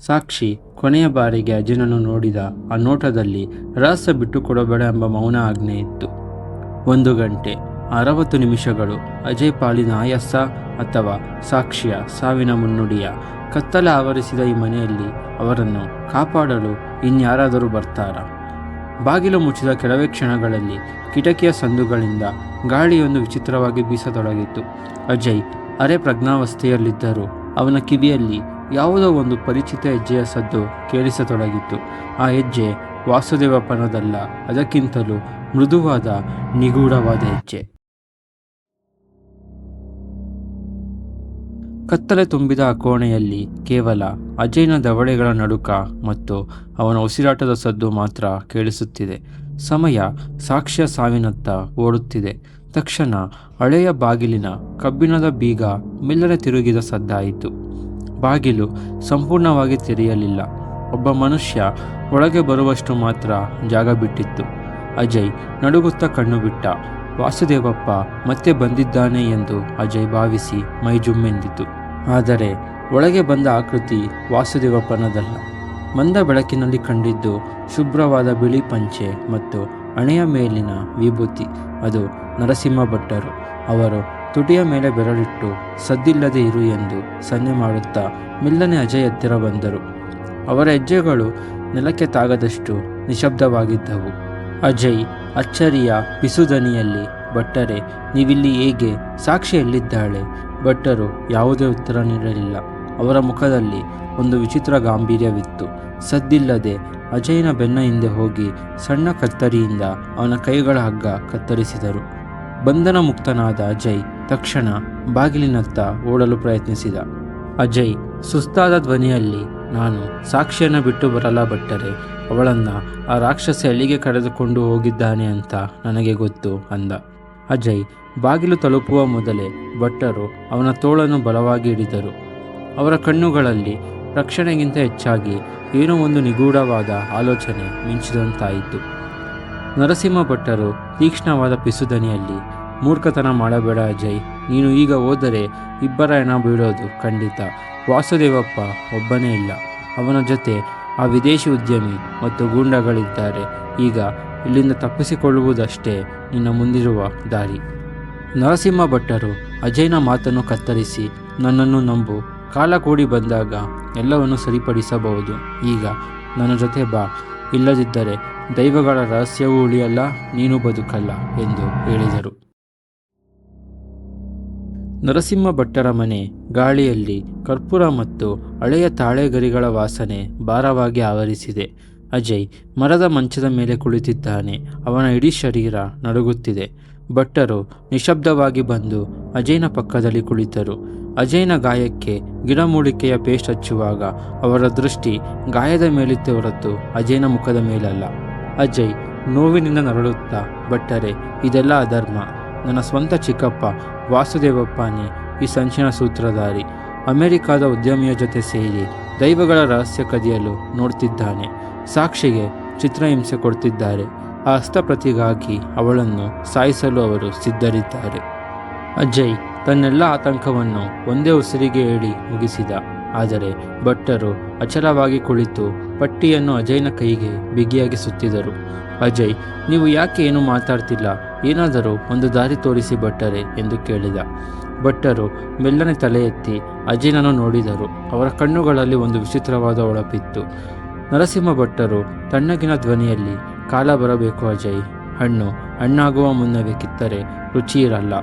ಸಾಕ್ಷಿ ಕೊನೆಯ ಬಾರಿಗೆ ಅಜಯನನ್ನು ನೋಡಿದ ಆ ನೋಟದಲ್ಲಿ ರಹಸ್ಯ ಬಿಟ್ಟುಕೊಡಬೇಡ ಎಂಬ ಮೌನ ಆಜ್ಞೆ ಇತ್ತು. 1 ಗಂಟೆ 60 ನಿಮಿಷಗಳು. ಅಜಯ್ ಪಾಲಿನ ಆಯಸ್ಸ ಅಥವಾ ಸಾಕ್ಷಿಯ ಸಾವಿನ ಮುನ್ನುಡಿಯ? ಕತ್ತಲೆ ಆವರಿಸಿದ ಈ ಮನೆಯಲ್ಲಿ ಅವರನ್ನು ಕಾಪಾಡಲು ಇನ್ಯಾರಾದರೂ ಬರ್ತಾರಾ? ಬಾಗಿಲು ಮುಚ್ಚಿದ ಕೆಲವೇ ಕ್ಷಣಗಳಲ್ಲಿ ಕಿಟಕಿಯ ಸಂದುಗಳಿಂದ ಗಾಳಿಯೊಂದು ವಿಚಿತ್ರವಾಗಿ ಬೀಸತೊಡಗಿತು. ಅಜಯ್ ಅರೆ ಪ್ರಜ್ಞಾವಸ್ಥೆಯಲ್ಲಿದ್ದರೂ ಅವನ ಕಿವಿಯಲ್ಲಿ ಯಾವುದೋ ಒಂದು ಪರಿಚಿತ ಹೆಜ್ಜೆಯ ಸದ್ದು ಕೇಳಿಸತೊಡಗಿತು. ಆ ಹೆಜ್ಜೆ ವಾಸುದೇವಪ್ಪನದಲ್ಲ, ಅದಕ್ಕಿಂತಲೂ ಮೃದುವಾದ, ನಿಗೂಢವಾದ ಹೆಜ್ಜೆ. ಕತ್ತಲೆ ತುಂಬಿದ ಆ ಕೋಣೆಯಲ್ಲಿ ಕೇವಲ ಅಜಯ್ನ ದವಡೆಗಳ ನಡುಕ ಮತ್ತು ಅವನ ಉಸಿರಾಟದ ಸದ್ದು ಮಾತ್ರ ಕೇಳಿಸುತ್ತಿದೆ. ಸಮಯ ಸಾಕ್ಷ್ಯ ಸಾವಿನತ್ತ ಓಡುತ್ತಿದೆ. ತಕ್ಷಣ ಹಳೆಯ ಬಾಗಿಲಿನ ಕಬ್ಬಿಣದ ಬೀಗ ಮೆಲ್ಲನೆ ತಿರುಗಿದ ಸದ್ದಾಯಿತು. ಬಾಗಿಲು ಸಂಪೂರ್ಣವಾಗಿ ತೆರೆಯಲಿಲ್ಲ. ಒಬ್ಬ ಮನುಷ್ಯ ಒಳಗೆ ಬರುವಷ್ಟು ಮಾತ್ರ ಜಾಗ ಬಿಟ್ಟಿತ್ತು. ಅಜಯ್ ನಡುಗುತ್ತಾ ಕಣ್ಣು ಬಿಟ್ಟ. ವಾಸುದೇವಪ್ಪ ಮತ್ತೆ ಬಂದಿದ್ದಾನೆ ಎಂದು ಅಜಯ್ ಭಾವಿಸಿ ಮೈ ಜುಮ್ಮೆಂದಿತು. ಆದರೆ ಒಳಗೆ ಬಂದ ಆಕೃತಿ ವಾಸುದೇವಪ್ಪನದಲ್ಲ. ಮಂದ ಬೆಳಕಿನಲ್ಲಿ ಕಂಡಿದ್ದು ಶುಭ್ರವಾದ ಬಿಳಿ ಪಂಚೆ ಮತ್ತು ಹಣೆಯ ಮೇಲಿನ ವಿಭೂತಿ. ಅದು ನರಸಿಂಹ ಭಟ್ಟರು. ಅವರು ತುಟಿಯ ಮೇಲೆ ಬೆರಳಿಟ್ಟು ಸದ್ದಿಲ್ಲದೆ ಇರು ಎಂದು ಸನ್ನೆ ಮಾಡುತ್ತಾ ಮೆಲ್ಲನೆ ಅಜಯ್ ಹತ್ತಿರ ಬಂದರು. ಅವರ ಹೆಜ್ಜೆಗಳು ನೆಲಕ್ಕೆ ತಾಗದಷ್ಟು ನಿಶಬ್ದವಾಗಿದ್ದವು. ಅಜಯ್ ಅಚ್ಚರಿಯ ಪಿಸುದನಿಯಲ್ಲಿ, ಭಟ್ಟರೆ, ನೀವಿಲ್ಲಿ ಹೇಗೆ? ಸಾಕ್ಷಿ ಎಲ್ಲಿದ್ದಾಳೆ? ಭಟ್ಟರು ಯಾವುದೇ ಉತ್ತರ ನೀಡಲಿಲ್ಲ. ಅವರ ಮುಖದಲ್ಲಿ ಒಂದು ವಿಚಿತ್ರ ಗಾಂಭೀರ್ಯವಿತ್ತು. ಸದ್ದಿಲ್ಲದೆ ಅಜಯ್ನ ಬೆನ್ನ ಹಿಂದೆ ಹೋಗಿ ಸಣ್ಣ ಕತ್ತರಿಯಿಂದ ಅವನ ಕೈಗಳ ಹಗ್ಗ ಕತ್ತರಿಸಿದರು. ಬಂಧನ ಮುಕ್ತನಾದ ಅಜಯ್ ತಕ್ಷಣ ಬಾಗಿಲಿನತ್ತ ಓಡಲು ಪ್ರಯತ್ನಿಸಿದ. ಅಜಯ್ ಸುಸ್ತಾದ ಧ್ವನಿಯಲ್ಲಿ, ನಾನು ಸಾಕ್ಷಿಯನ್ನು ಬಿಟ್ಟು ಬರಲ್ಲ ಭಟ್ಟರೆ. ಅವಳನ್ನು ಆ ರಾಕ್ಷಸ ಎಲ್ಲಿಗೆ ಕರೆದುಕೊಂಡು ಹೋಗಿದ್ದಾನೆ ಅಂತ ನನಗೆ ಗೊತ್ತು ಅಂದ. ಅಜಯ್ ಬಾಗಿಲು ತಲುಪುವ ಮೊದಲೇ ಭಟ್ಟರು ಅವನ ತೋಳನ್ನು ಬಲವಾಗಿ ಹಿಡಿದರು. ಅವರ ಕಣ್ಣುಗಳಲ್ಲಿ ರಕ್ಷಣೆಗಿಂತ ಹೆಚ್ಚಾಗಿ ಏನೋ ಒಂದು ನಿಗೂಢವಾದ ಆಲೋಚನೆ ಮಿಂಚಿದಂತಾಯಿತು. ನರಸಿಂಹ ಭಟ್ಟರು ತೀಕ್ಷ್ಣವಾದ ಪಿಸುದನಿಯಲ್ಲಿ, ಮೂರ್ಖತನ ಮಾಡಬೇಡ ಅಜಯ್, ನೀನು ಈಗ ಹೋದರೆ ಇಬ್ಬರ ಹೆಣ ಬೀಳೋದು ಖಂಡಿತ. ವಾಸುದೇವಪ್ಪ ಒಬ್ಬನೇ ಇಲ್ಲ, ಅವನ ಜೊತೆ ಆ ವಿದೇಶಿ ಉದ್ಯಮಿ ಮತ್ತು ಗೂಂಡಗಳಿದ್ದಾರೆ. ಈಗ ಇಲ್ಲಿಂದ ತಪ್ಪಿಸಿಕೊಳ್ಳುವುದಷ್ಟೇ ನಿನ್ನ ಮುಂದಿರುವ ದಾರಿ. ನರಸಿಂಹ ಭಟ್ಟರು ಅಜಯ್ನ ಮಾತನ್ನು ಕತ್ತರಿಸಿ, ನನ್ನನ್ನು ನಂಬು, ಕಾಲ ಕೂಡಿ ಬಂದಾಗ ಎಲ್ಲವನ್ನು ಸರಿಪಡಿಸಬಹುದು. ಈಗ ನನ್ನ ಜೊತೆ ಬಾ, ಇಲ್ಲದಿದ್ದರೆ ದೈವಗಳ ರಹಸ್ಯವೂ ಉಳಿಯಲ್ಲ, ನೀನು ಬದುಕಲ್ಲ ಎಂದು ಹೇಳಿದರು. ನರಸಿಂಹ ಭಟ್ಟರ ಮನೆ ಗಾಳಿಯಲ್ಲಿ ಕರ್ಪೂರ ಮತ್ತು ಹಳೆಯ ತಾಳೆಗರಿಗಳ ವಾಸನೆ ಭಾರವಾಗಿ ಆವರಿಸಿದೆ. ಅಜಯ್ ಮರದ ಮಂಚದ ಮೇಲೆ ಕುಳಿತಿದ್ದಾನೆ. ಅವನ ಇಡೀ ಶರೀರ ನಡುಗುತ್ತಿದೆ. ಭಟ್ಟರು ನಿಶಬ್ದವಾಗಿ ಬಂದು ಅಜಯ್ನ ಪಕ್ಕದಲ್ಲಿ ಕುಳಿತರು. ಅಜಯ್ನ ಗಾಯಕ್ಕೆ ಗಿಡಮೂಲಿಕೆಯ ಪೇಸ್ಟ್ ಹಚ್ಚುವಾಗ ಅವರ ದೃಷ್ಟಿ ಗಾಯದ ಮೇಲಿತ್ತೆ ಹೊರತು ಅಜಯ್ನ ಮುಖದ ಮೇಲಲ್ಲ. ಅಜಯ್ ನೋವಿನಿಂದ ನರಳುತ್ತಾ, ಭಟ್ಟರೆ, ಇದೆಲ್ಲ ಅಧರ್ಮ. ನನ್ನ ಸ್ವಂತ ಚಿಕ್ಕಪ್ಪ ವಾಸುದೇವಪ್ಪನೇ ಈ ಸಂಚಿನ ಸೂತ್ರಧಾರಿ. ಅಮೆರಿಕಾದ ಉದ್ಯಮಿಯ ಜೊತೆ ಸೇರಿ ದೈವಗಳ ರಹಸ್ಯ ಕದಿಯಲು ನೋಡ್ತಿದ್ದಾನೆ. ಸಾಕ್ಷಿಗೆ ಚಿತ್ರಹಿಂಸೆ ಕೊಡ್ತಿದ್ದಾರೆ. ಆ ಹಸ್ತಪ್ರತಿಗಾಗಿ ಅವಳನ್ನು ಸಾಯಿಸಲು ಅವರು ಸಿದ್ಧರಿದ್ದಾರೆ. ಅಜಯ್ ತನ್ನೆಲ್ಲ ಆತಂಕವನ್ನು ಒಂದೇ ಉಸಿರಿಗೆ ಹೇಳಿ ಮುಗಿಸಿದ. ಆದರೆ ಭಟ್ಟರು ಅಚಲವಾಗಿ ಕುಳಿತು ಪಟ್ಟಿಯನ್ನು ಅಜಯ್ನ ಕೈಗೆ ಬಿಗಿಯಾಗಿ ಸುತ್ತಿದರು. ಅಜಯ್, ನೀವು ಯಾಕೆ ಏನು ಮಾತಾಡ್ತಿಲ್ಲ? ಏನಾದರೂ ಒಂದು ದಾರಿ ತೋರಿಸಿ ಭಟ್ಟರೆ ಎಂದು ಕೇಳಿದ. ಭಟ್ಟರು ಮೆಲ್ಲನೆ ತಲೆ ಎತ್ತಿ ಅಜಯ್ನನ್ನು ನೋಡಿದರು. ಅವರ ಕಣ್ಣುಗಳಲ್ಲಿ ಒಂದು ವಿಚಿತ್ರವಾದ ಹೊಳಪಿತ್ತು. ನರಸಿಂಹ ಭಟ್ಟರು ತಣ್ಣಗಿನ ಧ್ವನಿಯಲ್ಲಿ, ಕಾಲ ಬರಬೇಕು ಅಜಯ್. ಹಣ್ಣು ಹಣ್ಣಾಗುವ ಮುನ್ನವೇ ಕಿತ್ತರೆ ರುಚಿ ಇರಲ್ಲ.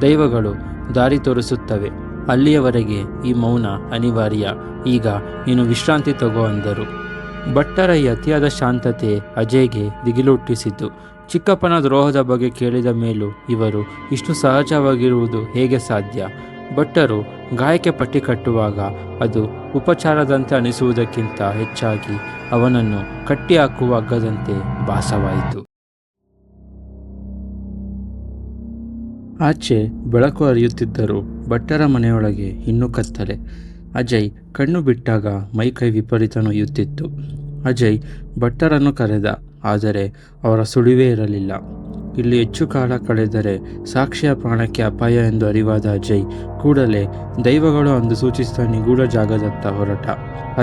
ದೈವಗಳು ದಾರಿ ತೋರಿಸುತ್ತವೆ. ಅಲ್ಲಿಯವರೆಗೆ ಈ ಮೌನ ಅನಿವಾರ್ಯ. ಈಗ ನೀನು ವಿಶ್ರಾಂತಿ ತಗೋ ಅಂದರು. ಭಟ್ಟರ ಈ ಅತಿಯಾದ ಶಾಂತತೆ ಅಜಯ್ಗೆ ದಿಗಿಲು ಹುಟ್ಟಿಸಿತು. ಚಿಕ್ಕಪ್ಪನ ದ್ರೋಹದ ಬಗ್ಗೆ ಕೇಳಿದ ಮೇಲೂ ಇವರು ಇಷ್ಟು ಸಹಜವಾಗಿರುವುದು ಹೇಗೆ ಸಾಧ್ಯ? ಭಟ್ಟರು ಗಾಯಕ್ಕೆ ಪಟ್ಟಿ ಕಟ್ಟುವಾಗ ಅದು ಉಪಚಾರದಂತೆ ಅನಿಸುವುದಕ್ಕಿಂತ ಹೆಚ್ಚಾಗಿ ಅವನನ್ನು ಕಟ್ಟಿ ಹಾಕುವ ಹಗ್ಗದಂತೆ ಭಾಸವಾಯಿತು. ಆಚೆ ಬೆಳಕು ಹರಿಯುತ್ತಿದ್ದರೂ ಭಟ್ಟರ ಮನೆಯೊಳಗೆ ಇನ್ನೂ ಕತ್ತಲೆ. ಅಜಯ್ ಕಣ್ಣು ಬಿಟ್ಟಾಗ ಮೈಕೈ ವಿಪರೀತ ನೋಯುತ್ತಿತ್ತು. ಅಜಯ್ ಭಟ್ಟರನ್ನು ಕರೆದ, ಆದರೆ ಅವರ ಸುಳಿವೇ ಇರಲಿಲ್ಲ. ಇಲ್ಲಿ ಹೆಚ್ಚು ಕಾಲ ಕಳೆದರೆ ಸಾಕ್ಷಿಯ ಪ್ರಾಣಕ್ಕೆ ಅಪಾಯ ಎಂದು ಅರಿವಾದ ಅಜಯ್ ಕೂಡಲೇ ದೈವಗಳು ಅಂದು ಸೂಚಿಸಿದ ನಿಗೂಢ ಜಾಗದತ್ತ ಹೊರಟ.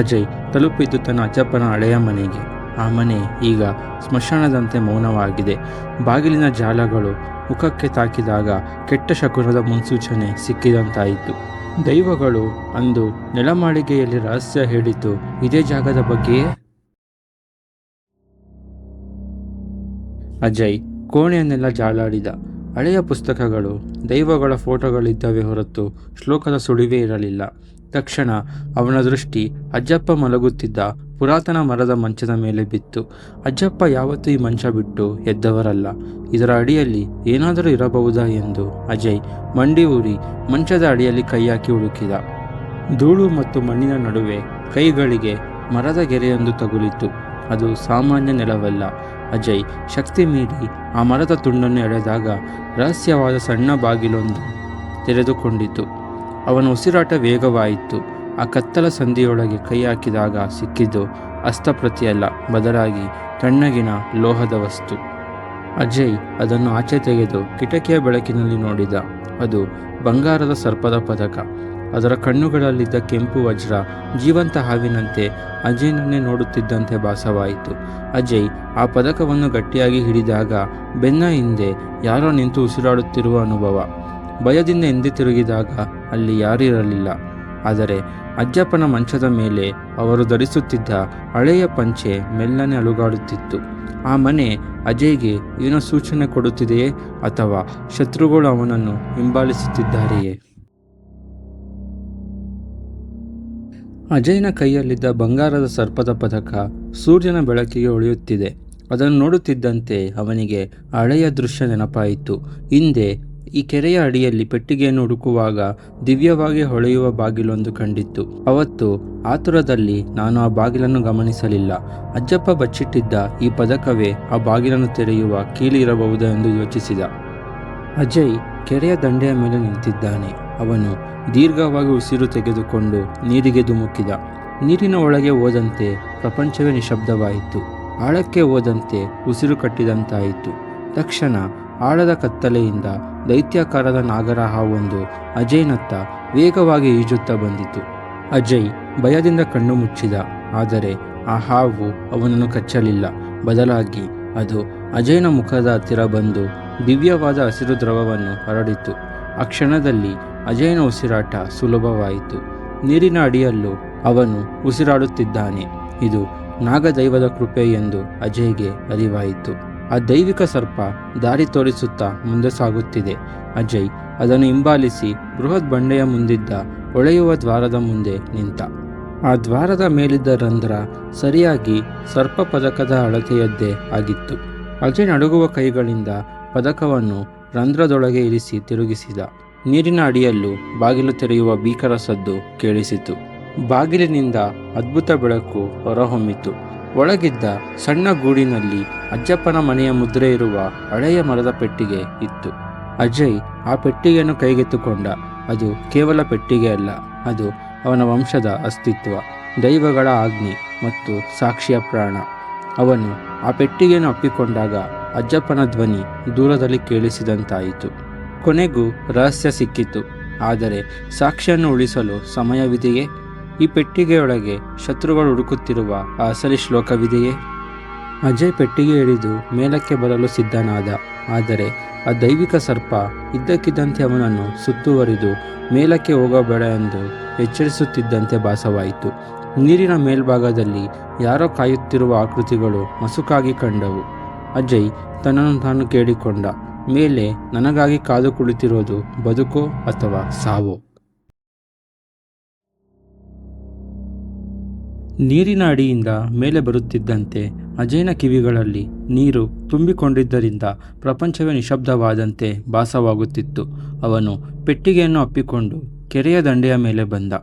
ಅಜಯ್ ತಲುಪಿದ್ದು ತನ್ನ ಅಜ್ಜಪ್ಪನ ಹಳೆಯ ಮನೆಗೆ. ಆ ಮನೆ ಈಗ ಸ್ಮಶಾನದಂತೆ ಮೌನವಾಗಿದೆ. ಬಾಗಿಲಿನ ಜಾಲಗಳು ಮುಖಕ್ಕೆ ತಾಕಿದಾಗ ಕೆಟ್ಟ ಶಕುನದ ಮುನ್ಸೂಚನೆ ಸಿಕ್ಕಿದಂತಾಯಿತು. ದೈವಗಳು ಅಂದು ನೆಲಮಾಳಿಗೆಯಲ್ಲಿ ರಹಸ್ಯ ಹೇಳಿತು ಇದೇ ಜಾಗದ ಬಗ್ಗೆಯೇ. ಅಜಯ್ ಕೋಣೆಯನ್ನೆಲ್ಲ ಜಾಲಾಡಿದ. ಹಳೆಯ ಪುಸ್ತಕಗಳು, ದೈವಗಳ ಫೋಟೋಗಳಿದ್ದವೇ ಹೊರತು ಶ್ಲೋಕದ ಸುಳಿವೇ ಇರಲಿಲ್ಲ. ತಕ್ಷಣ ಅವನ ದೃಷ್ಟಿ ಅಜ್ಜಪ್ಪ ಮಲಗುತ್ತಿದ್ದ ಪುರಾತನ ಮರದ ಮಂಚದ ಮೇಲೆ ಬಿತ್ತು. ಅಜ್ಜಪ್ಪ ಯಾವತ್ತೂ ಈ ಮಂಚ ಬಿಟ್ಟು ಎದ್ದವರಲ್ಲ. ಇದರ ಅಡಿಯಲ್ಲಿ ಏನಾದರೂ ಇರಬಹುದಾ ಎಂದು ಅಜಯ್ ಮಂಡಿ ಊರಿ ಮಂಚದ ಅಡಿಯಲ್ಲಿ ಕೈ ಹಾಕಿ ಹುಡುಕಿದ. ಧೂಳು ಮತ್ತು ಮಣ್ಣಿನ ನಡುವೆ ಕೈಗಳಿಗೆ ಮರದ ಗೆರೆಯೊಂದು ತಗುಲಿತು. ಅದು ಸಾಮಾನ್ಯ ನೆಲವಲ್ಲ. ಅಜಯ್ ಶಕ್ತಿ ಮೀರಿ ಆ ಮರದ ತುಂಡನ್ನು ಎಳೆದಾಗ ರಹಸ್ಯವಾದ ಸಣ್ಣ ಬಾಗಿಲೊಂದು ತೆರೆದುಕೊಂಡಿತು. ಅವನ ಉಸಿರಾಟ ವೇಗವಾಯಿತು. ಆ ಕತ್ತಲ ಸಂಧಿಯೊಳಗೆ ಕೈ ಹಾಕಿದಾಗ ಸಿಕ್ಕಿದ್ದು ಹಸ್ತಪ್ರತಿಯಲ್ಲ, ಬದಲಾಗಿ ತಣ್ಣಗಿನ ಲೋಹದ ವಸ್ತು. ಅಜಯ್ ಅದನ್ನು ಆಚೆ ತೆಗೆದು ಕಿಟಕಿಯ ಬೆಳಕಿನಲ್ಲಿ ನೋಡಿದ. ಅದು ಬಂಗಾರದ ಸರ್ಪದ ಪದಕ. ಅದರ ಕಣ್ಣುಗಳಲ್ಲಿದ್ದ ಕೆಂಪು ವಜ್ರ ಜೀವಂತ ಹಾವಿನಂತೆ ಅಜಯ್ನನ್ನೇ ನೋಡುತ್ತಿದ್ದಂತೆ ಭಾಸವಾಯಿತು. ಅಜಯ್ ಆ ಪದಕವನ್ನು ಗಟ್ಟಿಯಾಗಿ ಹಿಡಿದಾಗ ಬೆನ್ನ ಹಿಂದೆ ಯಾರೋ ನಿಂತು ಉಸಿರಾಡುತ್ತಿರುವ ಅನುಭವ. ಭಯದಿಂದ ಹಿಂದೆ ತಿರುಗಿದಾಗ ಅಲ್ಲಿ ಯಾರಿರಲಿಲ್ಲ. ಆದರೆ ಅಜ್ಜಪ್ಪನ ಮಂಚದ ಮೇಲೆ ಅವರು ಧರಿಸುತ್ತಿದ್ದ ಹಳೆಯ ಪಂಚೆ ಮೆಲ್ಲನೆ ಅಲುಗಾಡುತ್ತಿತ್ತು. ಆ ಮನೆ ಅಜಯ್ಗೆ ಏನೋ ಸೂಚನೆ ಕೊಡುತ್ತಿದೆಯೇ, ಅಥವಾ ಶತ್ರುಗಳು ಅವನನ್ನು ಹಿಂಬಾಲಿಸುತ್ತಿದ್ದಾರೆಯೇ? ಅಜಯ್ನ ಕೈಯಲ್ಲಿದ್ದ ಬಂಗಾರದ ಸರ್ಪದ ಪದಕ ಸೂರ್ಯನ ಬೆಳಕಿಗೆ ಹೊಳೆಯುತ್ತಿದೆ. ಅದನ್ನು ನೋಡುತ್ತಿದ್ದಂತೆ ಅವನಿಗೆ ಹಳೆಯ ದೃಶ್ಯ ನೆನಪಾಯಿತು. ಹಿಂದೆ ಈ ಕೆರೆಯ ಅಡಿಯಲ್ಲಿ ಪೆಟ್ಟಿಗೆಯನ್ನು ಹುಡುಕುವಾಗ ದಿವ್ಯವಾಗಿ ಹೊಳೆಯುವ ಬಾಗಿಲೊಂದು ಕಂಡಿತ್ತು. ಅವತ್ತು ಆತುರದಲ್ಲಿ ನಾನು ಆ ಬಾಗಿಲನ್ನು ಗಮನಿಸಲಿಲ್ಲ. ಅಜ್ಜಪ್ಪ ಬಚ್ಚಿಟ್ಟಿದ್ದ ಈ ಪದಕವೇ ಆ ಬಾಗಿಲನ್ನು ತೆರೆಯುವ ಕೀಲಿ ಇರಬಹುದು ಎಂದು ಯೋಚಿಸಿದ. ಅಜಯ್ ಕೆರೆಯ ದಂಡೆಯ ಮೇಲೆ ನಿಂತಿದ್ದಾನೆ. ಅವನು ದೀರ್ಘವಾಗಿ ಉಸಿರು ತೆಗೆದುಕೊಂಡು ನೀರಿಗೆ ಧುಮುಕಿದ. ನೀರಿನ ಒಳಗೆ ಹೋದಂತೆ ಪ್ರಪಂಚವೇ ನಿಶಬ್ದವಾಯಿತು. ಆಳಕ್ಕೆ ಹೋದಂತೆ ಉಸಿರು ಕಟ್ಟಿದಂತಾಯಿತು. ತಕ್ಷಣ ಆಳದ ಕತ್ತಲೆಯಿಂದ ದೈತ್ಯಾಕಾರದ ನಾಗರ ಹಾವೊಂದು ಅಜಯ್ನತ್ತ ವೇಗವಾಗಿ ಈಜುತ್ತಾ ಬಂದಿತು. ಅಜಯ್ ಭಯದಿಂದ ಕಣ್ಣು ಮುಚ್ಚಿದ. ಆದರೆ ಆ ಹಾವು ಅವನನ್ನು ಕಚ್ಚಲಿಲ್ಲ. ಬದಲಾಗಿ ಅದು ಅಜಯ್ನ ಮುಖದ ಹತ್ತಿರ ಬಂದು ದಿವ್ಯವಾದ ಹಸಿರು ದ್ರವವನ್ನು ಹರಡಿತು. ಆ ಕ್ಷಣದಲ್ಲಿ ಅಜಯ್ನ ಉಸಿರಾಟ ಸುಲಭವಾಯಿತು. ನೀರಿನ ಅಡಿಯಲ್ಲೂ ಅವನು ಉಸಿರಾಡುತ್ತಿದ್ದಾನೆ. ಇದು ನಾಗದೈವದ ಕೃಪೆ ಎಂದು ಅಜಯ್ಗೆ ಅರಿವಾಯಿತು. ಆ ದೈವಿಕ ಸರ್ಪ ದಾರಿ ತೋರಿಸುತ್ತಾ ಮುಂದೆ ಸಾಗುತ್ತಿದೆ. ಅಜಯ್ ಅದನ್ನು ಹಿಂಬಾಲಿಸಿ ಬೃಹತ್ ಬಂಡೆಯ ಮುಂದಿದ್ದ ಹೊಳೆಯುವ ದ್ವಾರದ ಮುಂದೆ ನಿಂತ. ಆ ದ್ವಾರದ ಮೇಲಿದ್ದ ರಂಧ್ರ ಸರಿಯಾಗಿ ಸರ್ಪ ಪದಕದ ಅಳತೆಯದ್ದೇ ಆಗಿತ್ತು. ಅಜಯ್ ನಡುಗುವ ಕೈಗಳಿಂದ ಪದಕವನ್ನು ರಂಧ್ರದೊಳಗೆ ಇರಿಸಿ ತಿರುಗಿಸಿದ. ನೀರಿನ ಅಡಿಯಲ್ಲೂ ಬಾಗಿಲು ತೆರೆಯುವ ಭೀಕರ ಸದ್ದು ಕೇಳಿಸಿತು. ಬಾಗಿಲಿನಿಂದ ಅದ್ಭುತ ಬೆಳಕು ಹೊರಹೊಮ್ಮಿತು. ಒಳಗಿದ್ದ ಸಣ್ಣ ಗೂಡಿನಲ್ಲಿ ಅಜ್ಜಪ್ಪನ ಮನೆಯ ಮುದ್ರೆ ಇರುವ ಹಳೆಯ ಮರದ ಪೆಟ್ಟಿಗೆ ಇತ್ತು. ಅಜಯ್ ಆ ಪೆಟ್ಟಿಗೆಯನ್ನು ಕೈಗೆತ್ತುಕೊಂಡ. ಅದು ಕೇವಲ ಪೆಟ್ಟಿಗೆ ಅಲ್ಲ, ಅದು ಅವನ ವಂಶದ ಅಸ್ತಿತ್ವ, ದೈವಗಳ ಆಜ್ಞೆ ಮತ್ತು ಸಾಕ್ಷಿಯ ಪ್ರಾಣ. ಅವನು ಆ ಪೆಟ್ಟಿಗೆಯನ್ನು ಅಪ್ಪಿಕೊಂಡಾಗ ಅಜ್ಜಪ್ಪನ ಧ್ವನಿ ದೂರದಲ್ಲಿ ಕೇಳಿಸಿದಂತಾಯಿತು. ಕೊನೆಗೂ ರಹಸ್ಯ ಸಿಕ್ಕಿತು. ಆದರೆ ಸಾಕ್ಷಿಯನ್ನು ಉಳಿಸಲು ಸಮಯವಿದೆಯೇ? ಈ ಪೆಟ್ಟಿಗೆಯೊಳಗೆ ಶತ್ರುಗಳು ಹುಡುಕುತ್ತಿರುವ ಆ ಅಸಲಿ ಶ್ಲೋಕವಿದೆಯೇ? ಅಜಯ್ ಪೆಟ್ಟಿಗೆ ಹಿಡಿದು ಮೇಲಕ್ಕೆ ಬರಲು ಸಿದ್ಧನಾದ. ಆದರೆ ಆ ದೈವಿಕ ಸರ್ಪ ಇದ್ದಕ್ಕಿದ್ದಂತೆ ಅವನನ್ನು ಸುತ್ತುವರಿದು ಮೇಲಕ್ಕೆ ಹೋಗಬೇಡ ಎಂದು ಎಚ್ಚರಿಸುತ್ತಿದ್ದಂತೆ ಭಾಸವಾಯಿತು. ನೀರಿನ ಮೇಲ್ಭಾಗದಲ್ಲಿ ಯಾರೋ ಕಾಯುತ್ತಿರುವ ಆಕೃತಿಗಳು ಮಸುಕಾಗಿ ಕಂಡವು. ಅಜಯ್ ತನ್ನನ್ನು ತಾನು ಕೇಳಿಕೊಂಡ, ಮೇಲೆ ನನಗಾಗಿ ಕಾದು ಕುಳಿತಿರೋದು ಬದುಕೋ ಅಥವಾ ಸಾವೋ? ನೀರಿನ ಅಡಿಯಿಂದ ಮೇಲೆ ಬರುತ್ತಿದ್ದಂತೆ ಅಜಯ್ನ ಕಿವಿಗಳಲ್ಲಿ ನೀರು ತುಂಬಿಕೊಂಡಿದ್ದರಿಂದ ಪ್ರಪಂಚವೇ ನಿಶಬ್ದವಾದಂತೆ ಭಾಸವಾಗುತ್ತಿತ್ತು. ಅವನು ಪೆಟ್ಟಿಗೆಯನ್ನು ಅಪ್ಪಿಕೊಂಡು ಕೆರೆಯ ದಂಡೆಯ ಮೇಲೆ ಬಂದ.